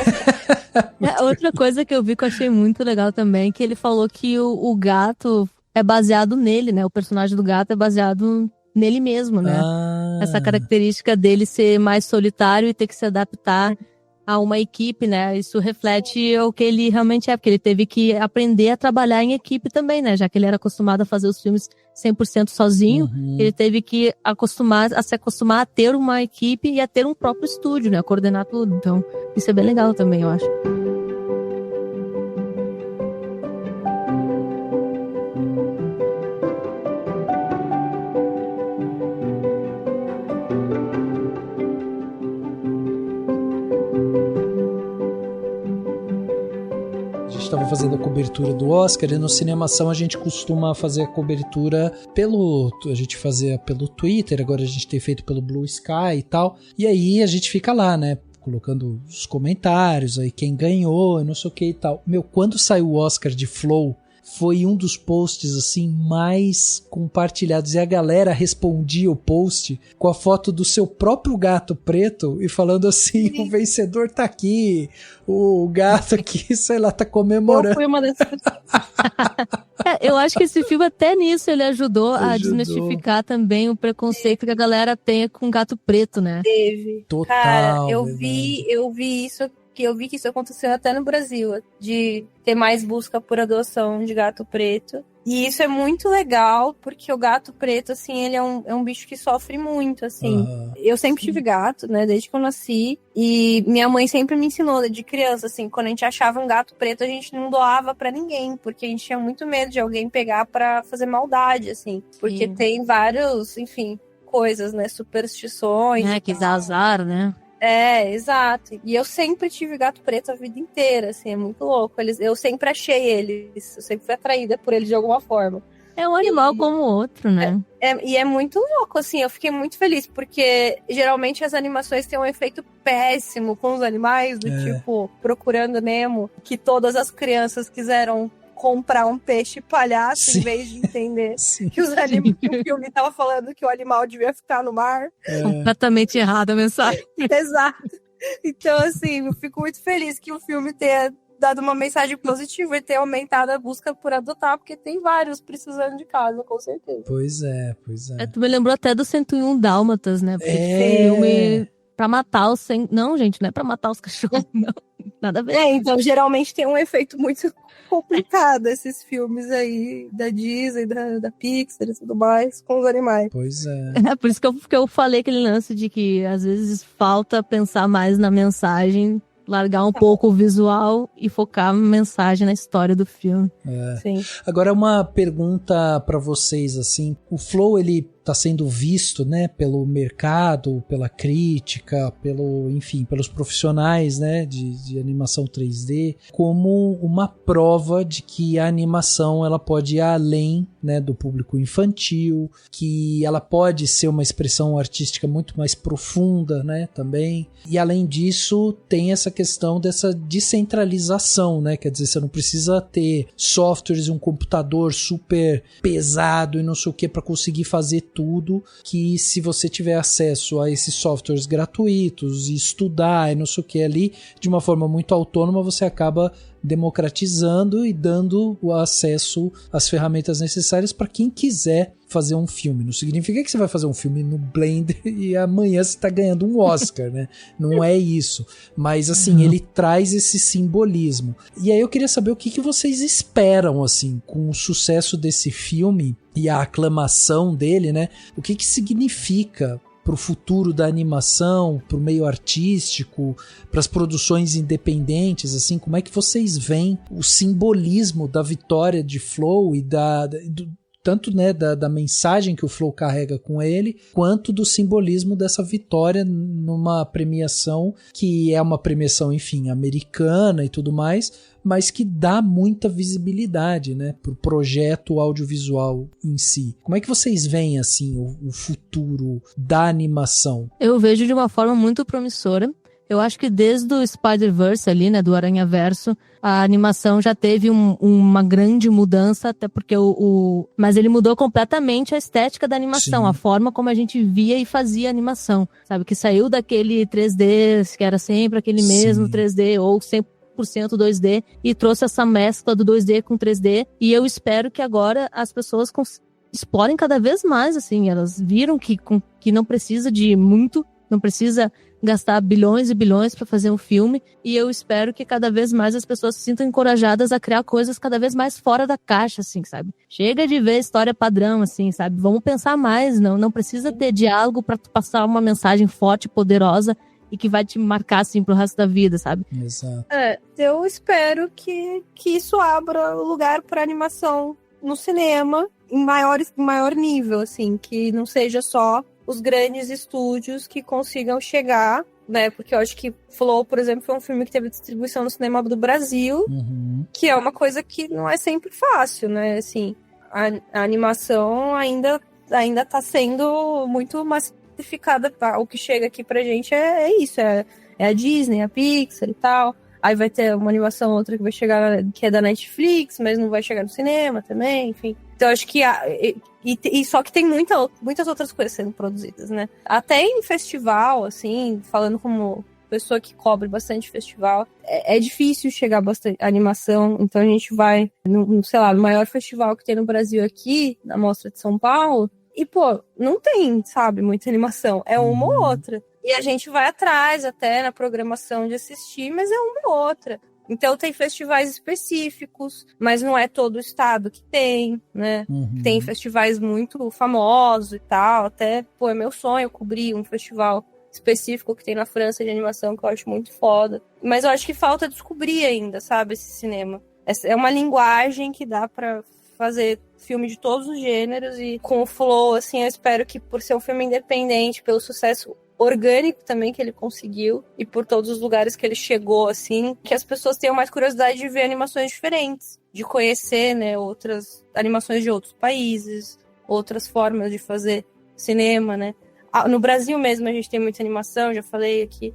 Outra coisa que eu vi que eu achei muito legal também, que ele falou que o gato é baseado nele, né? O personagem do gato é baseado nele mesmo, né? Essa característica dele ser mais solitário e ter que se adaptar a uma equipe, né? Isso reflete o que ele realmente é, porque ele teve que aprender a trabalhar em equipe também, né? Já que ele era acostumado a fazer os filmes 100% sozinho, ele teve que se acostumar a ter uma equipe e a ter um próprio estúdio, né? A coordenar tudo. Então, isso é bem legal também, eu acho. Estava fazendo a cobertura do Oscar e no Cinemação a gente costuma fazer a cobertura a gente fazia pelo Twitter, agora a gente tem feito pelo Blue Sky e tal, e aí a gente fica lá, né, colocando os comentários aí, quem ganhou, não sei o que e tal. Quando saiu o Oscar de Flow, foi um dos posts assim mais compartilhados e a galera respondia o post com a foto do seu próprio gato preto e falando assim, o vencedor tá aqui, o gato aqui, sei lá, tá comemorando. Eu fui uma dessas pessoas. Eu acho que esse filme até nisso ele ajudou a desmistificar também o preconceito que a galera tem com gato preto, né? Teve. Total. Cara, eu vi isso, que eu vi que isso aconteceu até no Brasil, de ter mais busca por adoção de gato preto. E isso é muito legal, porque o gato preto, assim, ele é um bicho que sofre muito, assim. Eu sempre tive gato, né, desde que eu nasci. E minha mãe sempre me ensinou, de criança, assim, quando a gente achava um gato preto, a gente não doava pra ninguém, porque a gente tinha muito medo de alguém pegar pra fazer maldade, assim. Porque tem vários, enfim, coisas, né, superstições. Que dá azar, né? É, exato. E eu sempre tive gato preto a vida inteira, assim, é muito louco. Eu sempre achei eles, eu sempre fui atraída por eles de alguma forma. É um animal como outro, né? E é muito louco, assim, eu fiquei muito feliz, porque geralmente as animações têm um efeito péssimo com os animais, do tipo Procurando Nemo, que todas as crianças quiseram comprar um peixe palhaço. Sim. Em vez de entender que o filme tava falando que o animal devia ficar no mar. Completamente errada a mensagem. Exato. Então, assim, eu fico muito feliz que o filme tenha dado uma mensagem positiva e ter aumentado a busca por adotar, porque tem vários precisando de casa, com certeza. Pois é. Tu me lembrou até do 101 Dálmatas, né? Porque filme pra matar os... Não, gente, não é pra matar os cachorros, não. Nada a ver. Então, geralmente tem um efeito muito complicado esses filmes aí da Disney, da Pixar e tudo mais, com os animais. Pois é. Por isso que eu falei aquele lance de que às vezes falta pensar mais na mensagem, largar um pouco o visual e focar a mensagem na história do filme. Sim. Agora uma pergunta pra vocês, assim, o Flow, ele tá sendo visto, né, pelo mercado, pela crítica, pelos profissionais, né, de animação 3D, como uma prova de que a animação ela pode ir além, né, do público infantil, que ela pode ser uma expressão artística muito mais profunda, né, também. E além disso, tem essa questão dessa descentralização, né, quer dizer, você não precisa ter softwares e um computador super pesado e não sei o que para conseguir fazer tudo, que se você tiver acesso a esses softwares gratuitos e estudar e não sei o que ali, de uma forma muito autônoma, você acaba democratizando e dando o acesso às ferramentas necessárias para quem quiser fazer um filme. Não significa que você vai fazer um filme no Blender e amanhã você está ganhando um Oscar, né? Não é isso. Mas, assim, ele traz esse simbolismo. E aí eu queria saber o que vocês esperam, assim, com o sucesso desse filme. e a aclamação dele, né? O que significa para o futuro da animação, para o meio artístico, para as produções independentes, assim, como é que vocês veem o simbolismo da vitória de Flow e tanto, né, da mensagem que o Flow carrega com ele, quanto do simbolismo dessa vitória numa premiação que é uma premiação, enfim, americana e tudo mais, mas que dá muita visibilidade, né, pro projeto audiovisual em si. Como é que vocês veem, assim, o futuro da animação? Eu vejo de uma forma muito promissora. Eu acho que desde o Spider-Verse ali, né, do Aranhaverso, a animação já teve uma grande mudança, até porque mas ele mudou completamente a estética da animação, sim, a forma como a gente via e fazia a animação, sabe? Que saiu daquele 3D, que era sempre aquele sim, mesmo 3D, ou 100% 2D, e trouxe essa mescla do 2D com 3D, e eu espero que agora as pessoas explorem cada vez mais, assim, elas viram que não precisa de muito, não precisa gastar bilhões e bilhões para fazer um filme, e eu espero que cada vez mais as pessoas se sintam encorajadas a criar coisas cada vez mais fora da caixa, assim, sabe? Chega de ver história padrão, assim, sabe? Vamos pensar mais, não precisa ter diálogo para passar uma mensagem forte, poderosa, e que vai te marcar, assim, pro resto da vida, sabe? Exato. Eu espero que isso abra lugar para animação no cinema em maior nível, assim, que não seja só os grandes estúdios que consigam chegar, né? Porque eu acho que Flow, por exemplo, foi um filme que teve distribuição no cinema do Brasil, que é uma coisa que não é sempre fácil, né? Assim, a animação ainda tá sendo muito massificada. O que chega aqui pra gente é isso, é a Disney, a Pixar e tal. Aí vai ter uma animação outra que vai chegar, que é da Netflix, mas não vai chegar no cinema também, enfim. Então, acho que só que tem muitas outras coisas sendo produzidas, né? Até em festival, assim, falando como pessoa que cobre bastante festival, é difícil chegar bastante animação. Então, a gente vai, no maior festival que tem no Brasil aqui, na Mostra de São Paulo, e, pô, não tem, sabe, muita animação. É uma ou outra. E a gente vai atrás até na programação de assistir, mas é uma ou outra. Então tem festivais específicos, mas não é todo o estado que tem, né? Tem festivais muito famosos e tal. Até, pô, é meu sonho cobrir um festival específico que tem na França de animação, que eu acho muito foda. Mas eu acho que falta descobrir ainda, sabe, esse cinema. É uma linguagem que dá pra fazer filme de todos os gêneros, e com o Flow, assim, eu espero que, por ser um filme independente, pelo sucesso orgânico também que ele conseguiu, e por todos os lugares que ele chegou, assim, que as pessoas tenham mais curiosidade de ver animações diferentes, de conhecer, né, outras animações de outros países, outras formas de fazer cinema, né. No Brasil mesmo a gente tem muita animação, já falei aqui,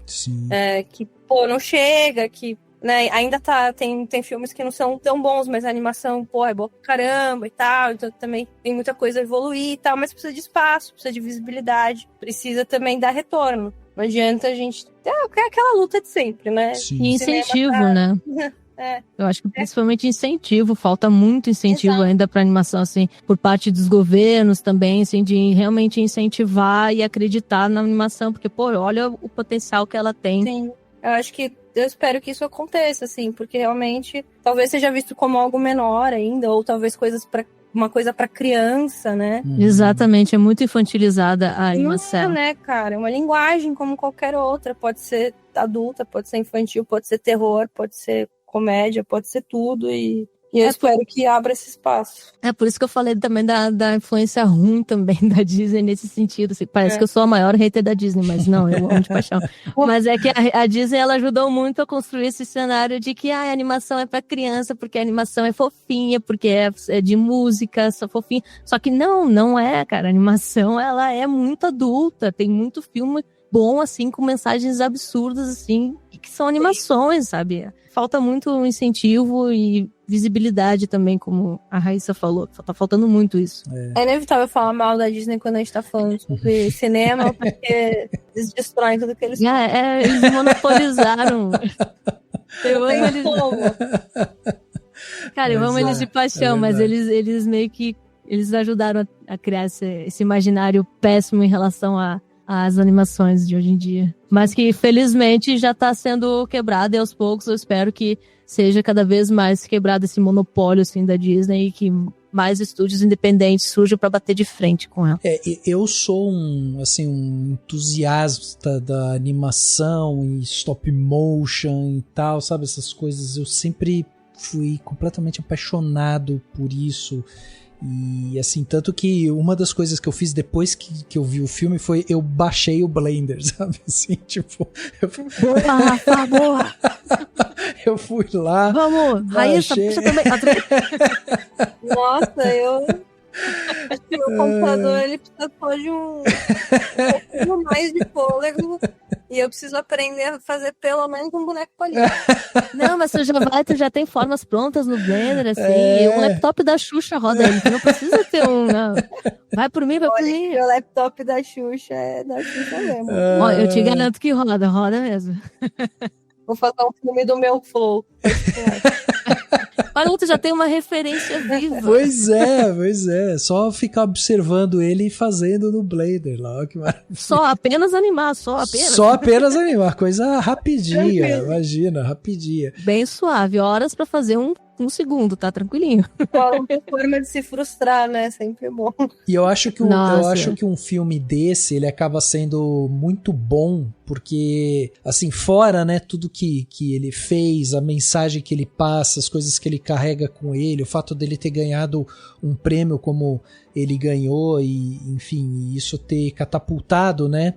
que, pô, não chega, que, né, ainda tem filmes que não são tão bons, mas a animação, pô, é boa pra caramba e tal, então também tem muita coisa a evoluir e tal, mas precisa de espaço, precisa de visibilidade, precisa também dar retorno. Não adianta a gente... É aquela luta de sempre, né? Sim. E incentivo, né? Eu acho que principalmente incentivo, falta muito incentivo. Exato. Ainda pra animação, assim, por parte dos governos também, assim, de realmente incentivar e acreditar na animação, porque, pô, olha o potencial que ela tem. Sim, eu espero que isso aconteça, assim, porque realmente talvez seja visto como algo menor ainda, ou talvez uma coisa pra criança, né? Exatamente, é muito infantilizada a animação. Não, né, cara? É uma linguagem como qualquer outra, pode ser adulta, pode ser infantil, pode ser terror, pode ser comédia, pode ser tudo, e eu espero que abra esse espaço. É por isso que eu falei também da influência ruim também da Disney nesse sentido. Assim, parece que eu sou a maior hater da Disney, mas não, eu amo de paixão. Mas é que a Disney, ela ajudou muito a construir esse cenário de que a animação é pra criança, porque a animação é fofinha, porque é de música, só fofinha. Só que não é, cara. A animação, ela é muito adulta. Tem muito filme bom, assim, com mensagens absurdas, assim, que são animações, sabe? Falta muito incentivo e visibilidade também, como a Raíssa falou. Tá faltando muito isso. É inevitável falar mal da Disney quando a gente tá falando sobre cinema, porque eles destroem tudo que eles eles monopolizaram. Eu amo eles. Cara, eu amo eles de paixão, mas eles meio que... Eles ajudaram a criar esse imaginário péssimo em relação às animações de hoje em dia. Mas que, felizmente, já está sendo quebrado, e aos poucos eu espero que seja cada vez mais quebrado esse monopólio, assim, da Disney, e que mais estúdios independentes surjam para bater de frente com ela. Eu sou um entusiasta da animação e stop motion e tal, sabe, essas coisas. Eu sempre fui completamente apaixonado por isso. E assim, tanto que uma das coisas que eu fiz depois que eu vi o filme foi eu baixei o Blender, sabe? Assim, tipo... Boa, Rafa, boa! Eu fui lá... Vamos! Raíssa, puxa também! Nossa, acho que o meu computador ele precisa só de um pouquinho mais de fôlego e eu preciso aprender a fazer pelo menos um boneco polido. Não, mas tu já tem formas prontas no Blender, assim, e um laptop da Xuxa roda ele, tu não precisa ter um... Não. Vai por mim. O laptop da Xuxa é da Xuxa mesmo. Ó, eu te garanto que roda mesmo. Vou fazer um filme do meu Flow. Olha, tu já tem uma referência viva. Pois é. Só ficar observando ele e fazendo no Blender lá. Que maravilha. Só apenas animar. Só apenas animar. Coisa rapidinha, imagina, rapidinha. Bem suave. Horas pra fazer um segundo, tá tranquilinho. Uma forma de se frustrar, né? Sempre bom. E eu acho que um filme desse, ele acaba sendo muito bom, porque, assim, fora, né, tudo que ele fez, a mensagem que ele passa, as coisas que ele carrega com ele, o fato dele ter ganhado um prêmio como ele ganhou e, enfim, isso ter catapultado, né,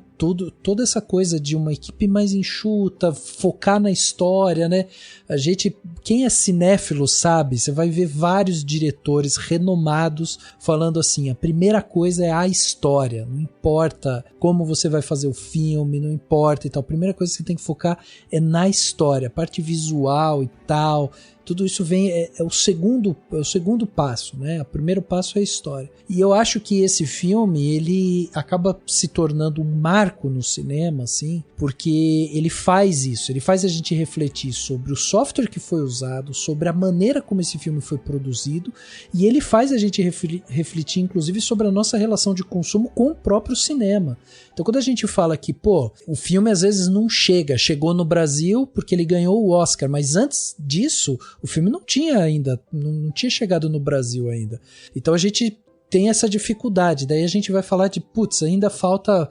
toda essa coisa de uma equipe mais enxuta, focar na história, né, quem é cinéfilo sabe, você vai ver vários diretores renomados falando assim, a primeira coisa é a história, não importa como você vai fazer o filme, não importa e tal, a primeira coisa que você tem que focar é na história, a parte visual e tal. Tudo isso vem, é o segundo passo, né? O primeiro passo é a história. E eu acho que esse filme, ele acaba se tornando um marco no cinema, assim, porque ele faz isso, ele faz a gente refletir sobre o software que foi usado, sobre a maneira como esse filme foi produzido, e ele faz a gente refletir, inclusive, sobre a nossa relação de consumo com o próprio cinema. Então, quando a gente fala que, o filme às vezes não chegou no Brasil porque ele ganhou o Oscar, mas antes disso, o filme não tinha chegado no Brasil ainda. Então a gente tem essa dificuldade, daí a gente vai falar de, ainda falta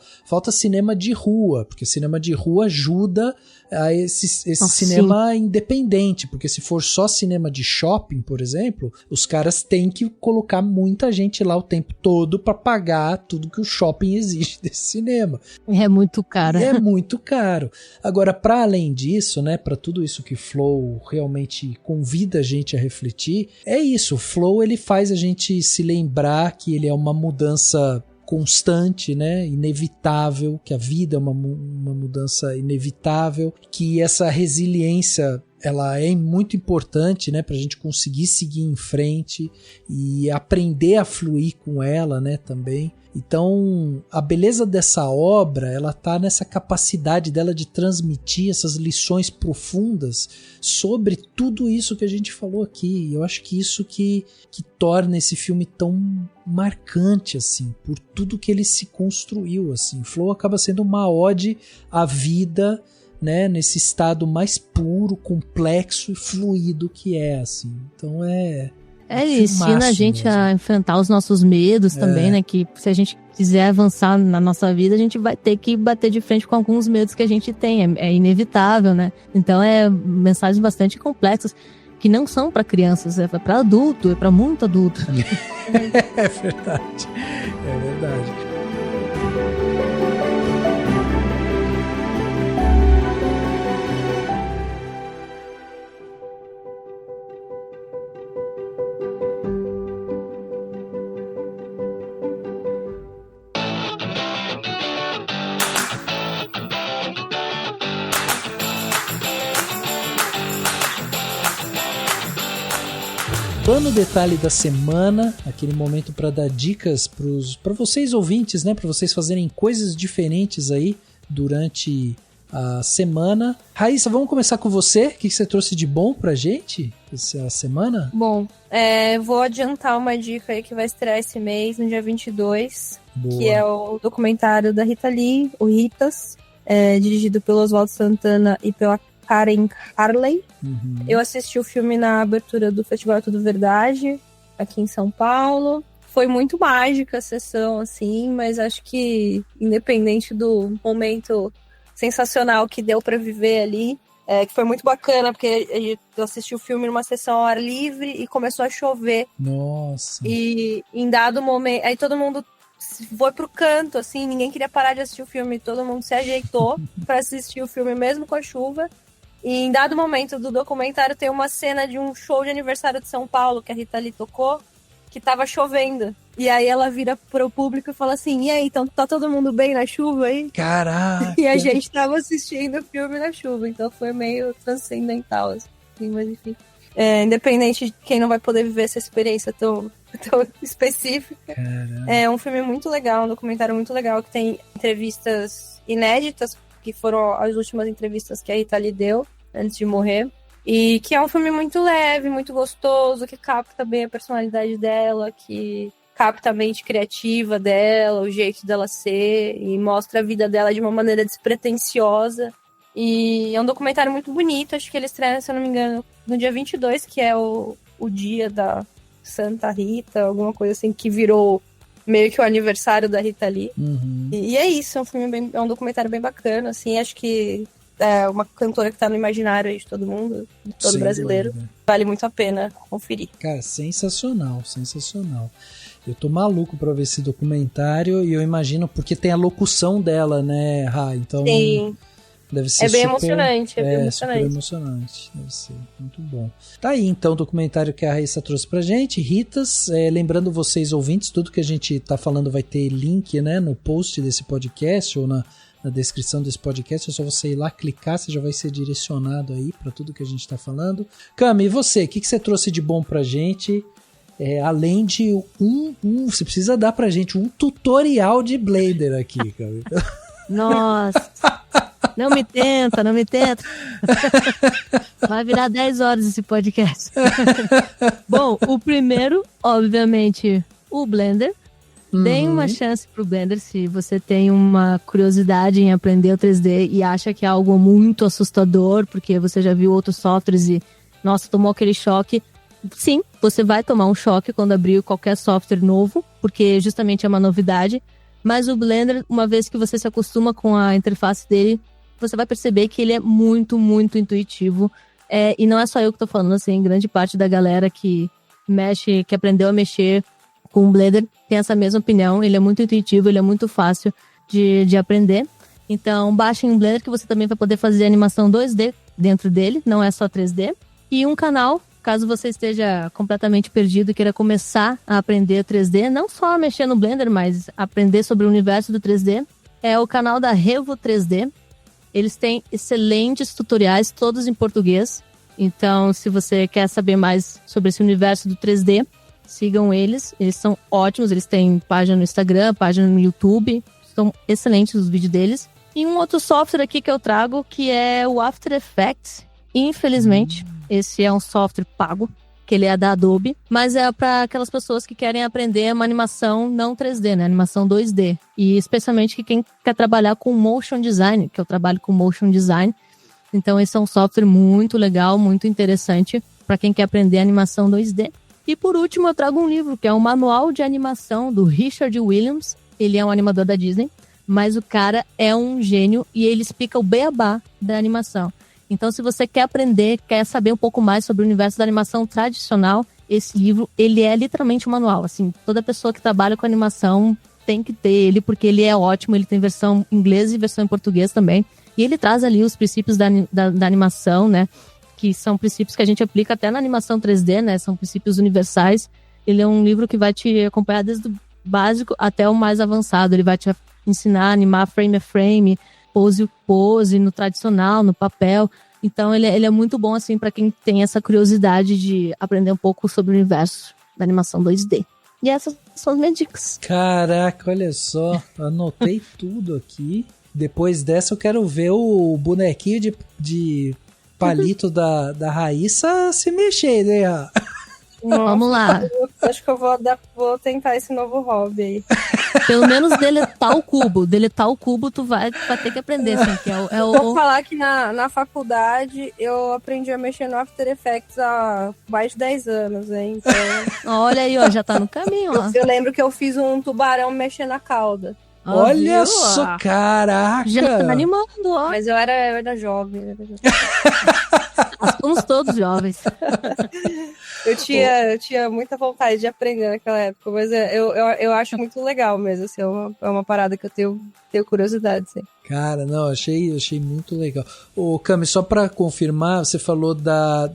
cinema de rua, porque cinema de rua ajuda a esse cinema independente, porque se for só cinema de shopping, por exemplo, os caras têm que colocar muita gente lá o tempo todo para pagar tudo que o shopping exige desse cinema. É muito caro. É muito caro. Agora, para além disso, né, para tudo isso que Flow realmente convida a gente a refletir, é isso, o Flow ele faz a gente se lembrar que ele é uma mudança constante, né, inevitável, que a vida é uma mudança inevitável, que essa resiliência ela é muito importante, né, pra gente conseguir seguir em frente e aprender a fluir com ela, né, também. Então, a beleza dessa obra, ela tá nessa capacidade dela de transmitir essas lições profundas sobre tudo isso que a gente falou aqui. Eu acho que isso que torna esse filme tão marcante, assim, por tudo que ele se construiu, assim. Flow acaba sendo uma ode à vida, né, nesse estado mais puro, complexo e fluido que é, assim. Então ele ensina a gente mesmo a enfrentar os nossos medos também, né? Que se a gente quiser avançar na nossa vida, a gente vai ter que bater de frente com alguns medos que a gente tem. É inevitável, né? Então mensagens bastante complexas que não são para crianças, é para adulto, é para muito adulto. É verdade. É verdade. No detalhe da semana, aquele momento para dar dicas para vocês ouvintes, né, para vocês fazerem coisas diferentes aí durante a semana. Raíssa, vamos começar com você. O que você trouxe de bom pra gente essa semana? Bom, vou adiantar uma dica aí que vai estrear esse mês, no dia 22, Boa. Que é o documentário da Rita Lee, o Ritas, dirigido pelo Oswaldo Santana e pela Karen Harley. Eu assisti o filme na abertura do Festival Tudo Verdade aqui em São Paulo. Foi muito mágica a sessão, assim, mas acho que, independente do momento sensacional que deu para viver ali, que foi muito bacana, porque eu assisti o filme numa sessão ao ar livre e começou a chover. Nossa. E em dado momento, aí todo mundo foi pro canto, assim, ninguém queria parar de assistir o filme, todo mundo se ajeitou para assistir o filme mesmo com a chuva. E em dado momento do documentário tem uma cena de um show de aniversário de São Paulo que a Rita Lee tocou, que tava chovendo. E aí ela vira pro público e fala assim, e aí, então tá todo mundo bem na chuva aí? Caraca! E a gente tava assistindo o filme na chuva, então foi meio transcendental, assim, mas enfim. Independente de quem não vai poder viver essa experiência tão específica. Caramba. É um filme muito legal, um documentário muito legal, que tem entrevistas inéditas, que foram as últimas entrevistas que a Rita Lee deu antes de morrer. E que é um filme muito leve, muito gostoso, que capta bem a personalidade dela, que capta a mente criativa dela, o jeito dela ser, e mostra a vida dela de uma maneira despretensiosa. E é um documentário muito bonito, acho que ele estreia, se eu não me engano, no dia 22, que é o dia da Santa Rita, alguma coisa assim, que virou meio que o aniversário da Rita Lee. Uhum. E é isso, é um documentário bem bacana, assim, acho que é uma cantora que tá no imaginário aí de todo mundo, de todo Sem brasileiro. dúvida. Vale muito a pena conferir. Cara, sensacional, sensacional. Eu tô maluco pra ver esse documentário e eu imagino, porque tem a locução dela, né, Ra? Então Sim. deve ser Bem super, emocionante, bem super emocionante. emocionante. Deve ser muito bom. Tá aí então o documentário que a Raíssa trouxe pra gente, Ritas. Lembrando vocês, ouvintes, tudo que a gente tá falando vai ter link, né, no post desse podcast ou na descrição desse podcast. É só você ir lá, clicar, você já vai ser direcionado aí pra tudo que a gente tá falando. Cami, e você? O que você trouxe de bom pra gente? Além de você precisa dar pra gente um tutorial de Blender aqui, Cami. Nossa! Não me tenta, não me tenta. Vai virar 10 horas esse podcast. Bom, o primeiro, obviamente, o Blender. Deem uma chance pro Blender se você tem uma curiosidade em aprender o 3D e acha que é algo muito assustador, porque você já viu outros softwares e, nossa, tomou aquele choque. Sim, você vai tomar um choque quando abrir qualquer software novo, porque justamente é uma novidade. Mas o Blender, uma vez que você se acostuma com a interface dele, você vai perceber que ele é muito, muito intuitivo. E não é só eu que tô falando, assim, grande parte da galera que aprendeu a mexer com o Blender tem essa mesma opinião. Ele é muito intuitivo, ele é muito fácil de aprender. Então, baixem o Blender que você também vai poder fazer animação 2D dentro dele, não é só 3D. E um canal, caso você esteja completamente perdido e queira começar a aprender 3D, não só mexer no Blender, mas aprender sobre o universo do 3D, é o canal da Revo 3D. Eles têm excelentes tutoriais, todos em português. Então, se você quer saber mais sobre esse universo do 3D, sigam eles. Eles são ótimos, eles têm página no Instagram, página no YouTube. São excelentes os vídeos deles. E um outro software aqui que eu trago, que é o After Effects. Infelizmente, esse é um software pago, que ele é da Adobe, mas é para aquelas pessoas que querem aprender uma animação não 3D, né? Animação 2D. E especialmente que quem quer trabalhar com motion design, que eu trabalho com motion design. Então esse é um software muito legal, muito interessante para quem quer aprender animação 2D. E por último eu trago um livro, que é o Manual de Animação do Richard Williams. Ele é um animador da Disney, mas o cara é um gênio e ele explica o beabá da animação. Então, se você quer aprender, quer saber um pouco mais sobre o universo da animação tradicional, esse livro, ele é literalmente um manual. Assim, toda pessoa que trabalha com animação tem que ter ele, porque ele é ótimo. Ele tem versão em inglês e versão em português também. E ele traz ali os princípios da animação, né? Que são princípios que a gente aplica até na animação 3D, né? São princípios universais. Ele é um livro que vai te acompanhar desde o básico até o mais avançado. Ele vai te ensinar a animar frame a frame, pose a pose, no tradicional, no papel. Então ele é muito bom assim para quem tem essa curiosidade de aprender um pouco sobre o universo da animação 2D. E essas são as minhas dicas. Caraca, olha só, anotei tudo aqui. Depois dessa eu quero ver o bonequinho de palito da Raíssa se mexer, né? Vamos lá. Acho que eu vou tentar esse novo hobby aí. Pelo menos deletar o cubo. Deletar o cubo tu vai ter que aprender, assim, que Vou falar que na faculdade eu aprendi a mexer no After Effects há mais de 10 anos, hein? Então... Olha aí, ó, já tá no caminho, ó. Eu lembro que eu fiz um tubarão mexer na cauda. Olha só, caraca! Já tá animando, ó. Mas eu era jovem. Nós somos todos jovens. Eu tinha muita vontade de aprender naquela época, mas eu acho muito legal mesmo, assim, é uma parada que eu tenho curiosidade, assim. Cara, não, achei muito legal. Ô, Cami, só pra confirmar, você falou da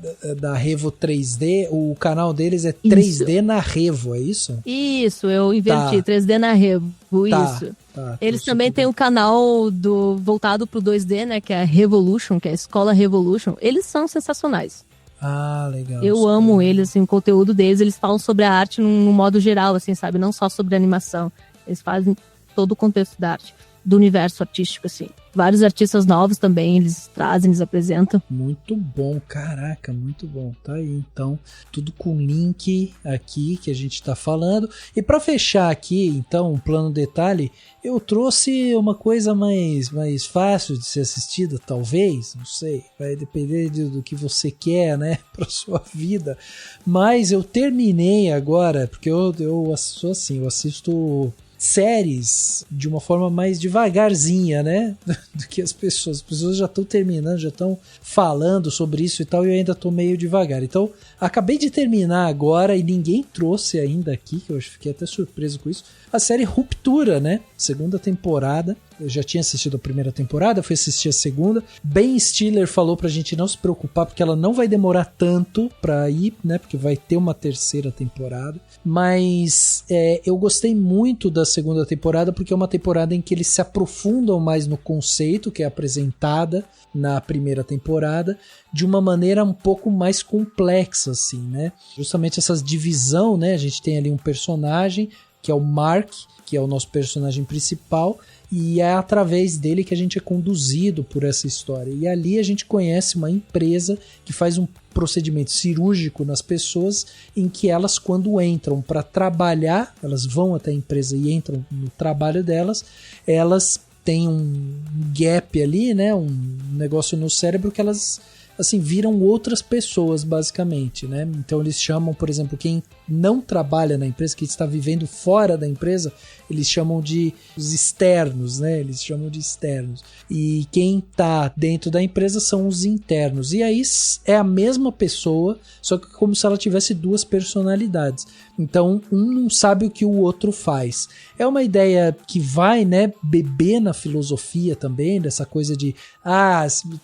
Revo 3D, o canal deles é 3D na Revo, é isso? Isso, eu inverti, 3D na Revo, isso. Eles também têm um canal voltado pro 2D, né, que é a Revolution, que é a Escola Revolution. Eles são sensacionais. Ah, legal. Eu amo eles, assim, o conteúdo deles, eles falam sobre a arte num modo geral, assim, sabe? Não só sobre animação. Eles fazem todo o contexto da arte, do universo artístico, assim. Vários artistas novos também, eles trazem, eles apresentam. Muito bom, caraca, muito bom. Tá aí, então, tudo com link aqui que a gente tá falando. E para fechar aqui, então, um plano detalhe, eu trouxe uma coisa mais fácil de ser assistida, talvez, não sei, vai depender do que você quer, né, pra sua vida. Mas eu terminei agora, porque eu sou assim, eu assisto séries de uma forma mais devagarzinha, né, do que as pessoas já estão terminando, já estão falando sobre isso e tal, e eu ainda tô meio devagar. Então, acabei de terminar agora e ninguém trouxe ainda aqui, que eu fiquei até surpreso com isso, a série Ruptura, né, segunda temporada. Eu já tinha assistido a primeira temporada, fui assistir a segunda. Ben Stiller falou pra gente não se preocupar, porque ela não vai demorar tanto pra ir, né? Porque vai ter uma terceira temporada. Mas eu gostei muito da segunda temporada, porque é uma temporada em que eles se aprofundam mais no conceito que é apresentada na primeira temporada, de uma maneira um pouco mais complexa, assim, né? Justamente essa divisão, né? A gente tem ali um personagem, que é o Mark, que é o nosso personagem principal, e é através dele que a gente é conduzido por essa história. E ali a gente conhece uma empresa que faz um procedimento cirúrgico nas pessoas, em que elas, quando entram para trabalhar, elas vão até a empresa e entram no trabalho delas, elas têm um gap ali, né, um negócio no cérebro que elas, assim, viram outras pessoas, basicamente, né? Então eles chamam, por exemplo, quem não trabalha na empresa, que está vivendo fora da empresa, eles chamam de os externos, né? Eles chamam de externos. E quem está dentro da empresa são os internos. E aí é a mesma pessoa, só que como se ela tivesse duas personalidades. Então um não sabe o que o outro faz. É uma ideia que vai, né, beber na filosofia também, dessa coisa de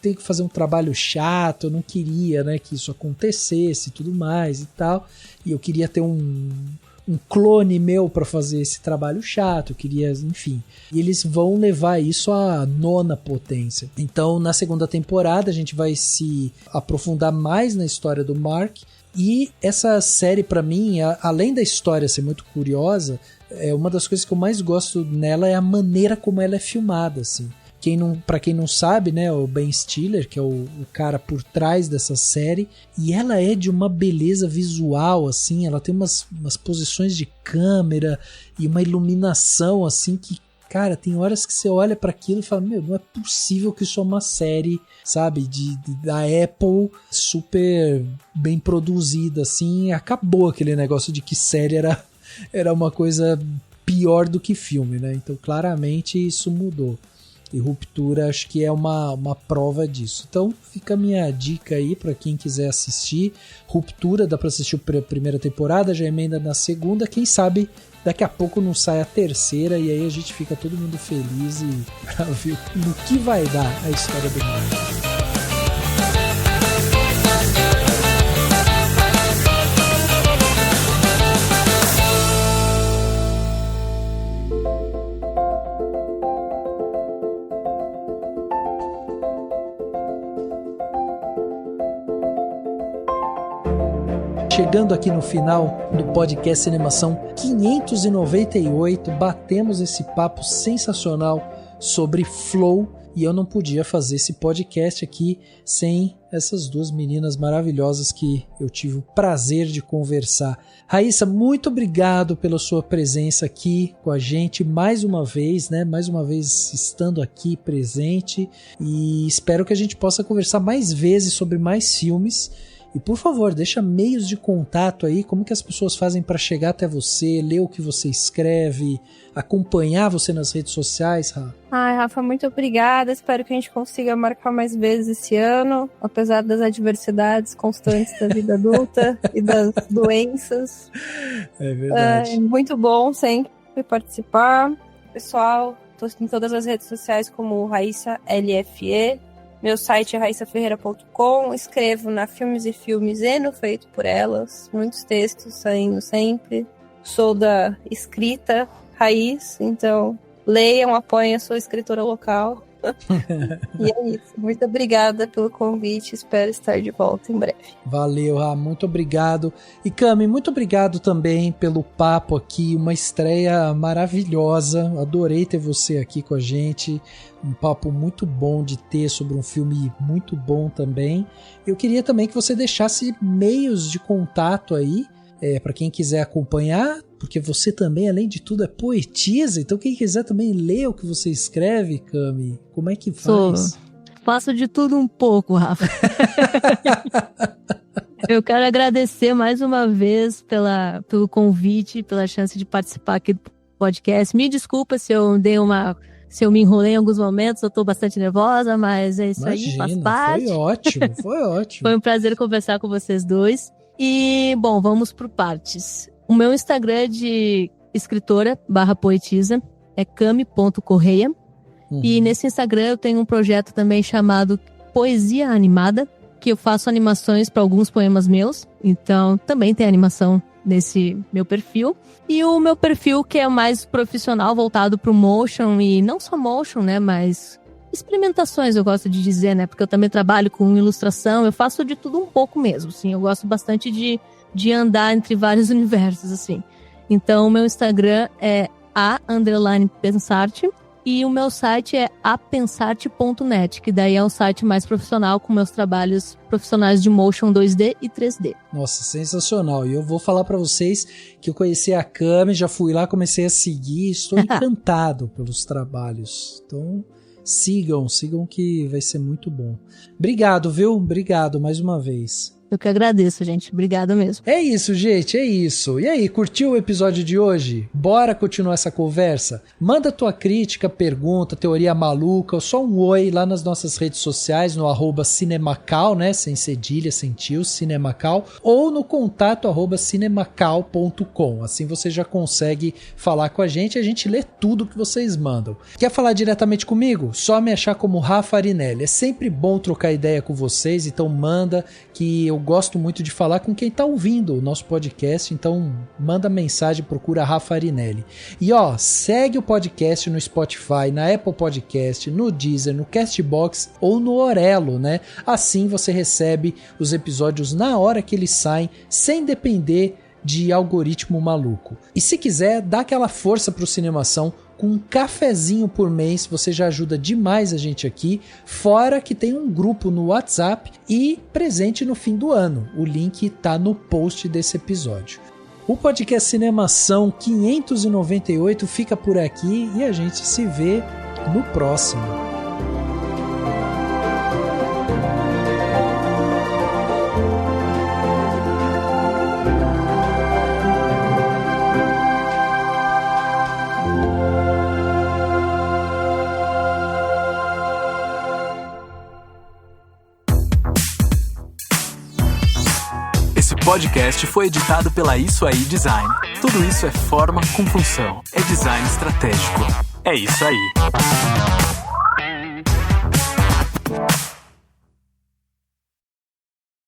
tem que fazer um trabalho chato, eu não queria, né, que isso acontecesse e tudo mais e tal. E eu queria ter um clone meu para fazer esse trabalho chato, eu queria, enfim. E eles vão levar isso à 9ª potência. Então, na segunda temporada, a gente vai se aprofundar mais na história do Mark. E essa série, para mim, além da história ser muito curiosa, uma das coisas que eu mais gosto nela é a maneira como ela é filmada, assim. Pra quem não sabe, né, o Ben Stiller, que é o cara por trás dessa série, e ela é de uma beleza visual, assim, ela tem umas posições de câmera e uma iluminação, assim, que, cara, tem horas que você olha para aquilo e fala, meu, não é possível que isso é uma série, sabe, da Apple, super bem produzida, assim. Acabou aquele negócio de que série era uma coisa pior do que filme, né, então claramente isso mudou. E Ruptura acho que é uma prova disso. Então fica a minha dica aí para quem quiser assistir. Ruptura, dá para assistir a primeira temporada, já emenda na segunda. Quem sabe daqui a pouco não sai a terceira e aí a gente fica todo mundo feliz para ver no que vai dar a história do mundo. Chegando aqui no final do podcast Cinemação 598, batemos esse papo sensacional sobre Flow e eu não podia fazer esse podcast aqui sem essas duas meninas maravilhosas que eu tive o prazer de conversar. Raíssa, muito obrigado pela sua presença aqui com a gente mais uma vez, né? Mais uma vez estando aqui presente, e espero que a gente possa conversar mais vezes sobre mais filmes. E por favor, deixa meios de contato aí, como que as pessoas fazem para chegar até você, ler o que você escreve, acompanhar você nas redes sociais, Rafa? Ai, Rafa, muito obrigada. Espero que a gente consiga marcar mais vezes esse ano, apesar das adversidades constantes da vida adulta e das doenças. É verdade. Muito bom sempre participar. Pessoal, estou em todas as redes sociais como Raíssa LFE. Meu site é raissaferreira.com, escrevo na Filmes e Filmes e no Feito por Elas, muitos textos saindo sempre. Sou da escrita raiz, então leiam, apoiem a sua escritora local. E é isso, muito obrigada pelo convite, espero estar de volta em breve. Valeu, Rá, muito obrigado. E Cami, muito obrigado também pelo papo aqui, uma estreia maravilhosa, adorei ter você aqui com a gente, um papo muito bom de ter sobre um filme muito bom também. Eu queria também que você deixasse meios de contato aí, para quem quiser acompanhar, porque você também, além de tudo, é poetisa, então quem quiser também ler o que você escreve, Cami, como é que faz? Faço de tudo um pouco, Rafa. Eu quero agradecer mais uma vez pelo convite, pela chance de participar aqui do podcast. Me desculpa se eu me enrolei em alguns momentos, eu tô bastante nervosa, mas é isso. Imagina, aí, faz parte. Foi ótimo. Foi um prazer conversar com vocês dois. E, bom, vamos por partes. O meu Instagram de escritora /poetisa é cami.correia. E nesse Instagram eu tenho um projeto também chamado Poesia Animada, que eu faço animações para alguns poemas meus. Então também tem animação nesse meu perfil. E o meu perfil que é mais profissional, voltado para o motion, e não só motion, né, mas experimentações, eu gosto de dizer, né, porque eu também trabalho com ilustração, eu faço de tudo um pouco mesmo, assim, eu gosto bastante de andar entre vários universos, assim. Então, o meu Instagram é _pensarte e o meu site é apensarte.net, que daí é um site mais profissional com meus trabalhos profissionais de motion 2D e 3D. Nossa, sensacional. E eu vou falar pra vocês que eu conheci a Cami, já fui lá, comecei a seguir, estou encantado pelos trabalhos. Então, sigam que vai ser muito bom. Obrigado, viu? Obrigado mais uma vez. Eu que agradeço, gente. Obrigado mesmo. É isso, gente. É isso. E aí, curtiu o episódio de hoje? Bora continuar essa conversa? Manda tua crítica, pergunta, teoria maluca, ou só um oi lá nas nossas redes sociais, no @cinemacal, né? Sem cedilha, sem tio, Cinemacal, ou no contato @cinemacal.com. Assim você já consegue falar com a gente e a gente lê tudo que vocês mandam. Quer falar diretamente comigo? Só me achar como Rafa Arinelli. É sempre bom trocar ideia com vocês, então manda, que eu gosto muito de falar com quem tá ouvindo o nosso podcast, então manda mensagem, procura Rafa Arinelli. E ó, segue o podcast no Spotify, na Apple Podcast, no Deezer, no Castbox ou no Orelo, né? Assim você recebe os episódios na hora que eles saem, sem depender de algoritmo maluco. E se quiser, dá aquela força pro Cinemação. Com um cafezinho por mês, você já ajuda demais a gente aqui, fora que tem um grupo no WhatsApp e presente no fim do ano. O link tá no post desse episódio. O podcast Cinemação 598 fica por aqui e a gente se vê no próximo. Esse podcast foi editado pela Isso Aí Design. Tudo isso é forma com função. É design estratégico. É isso aí.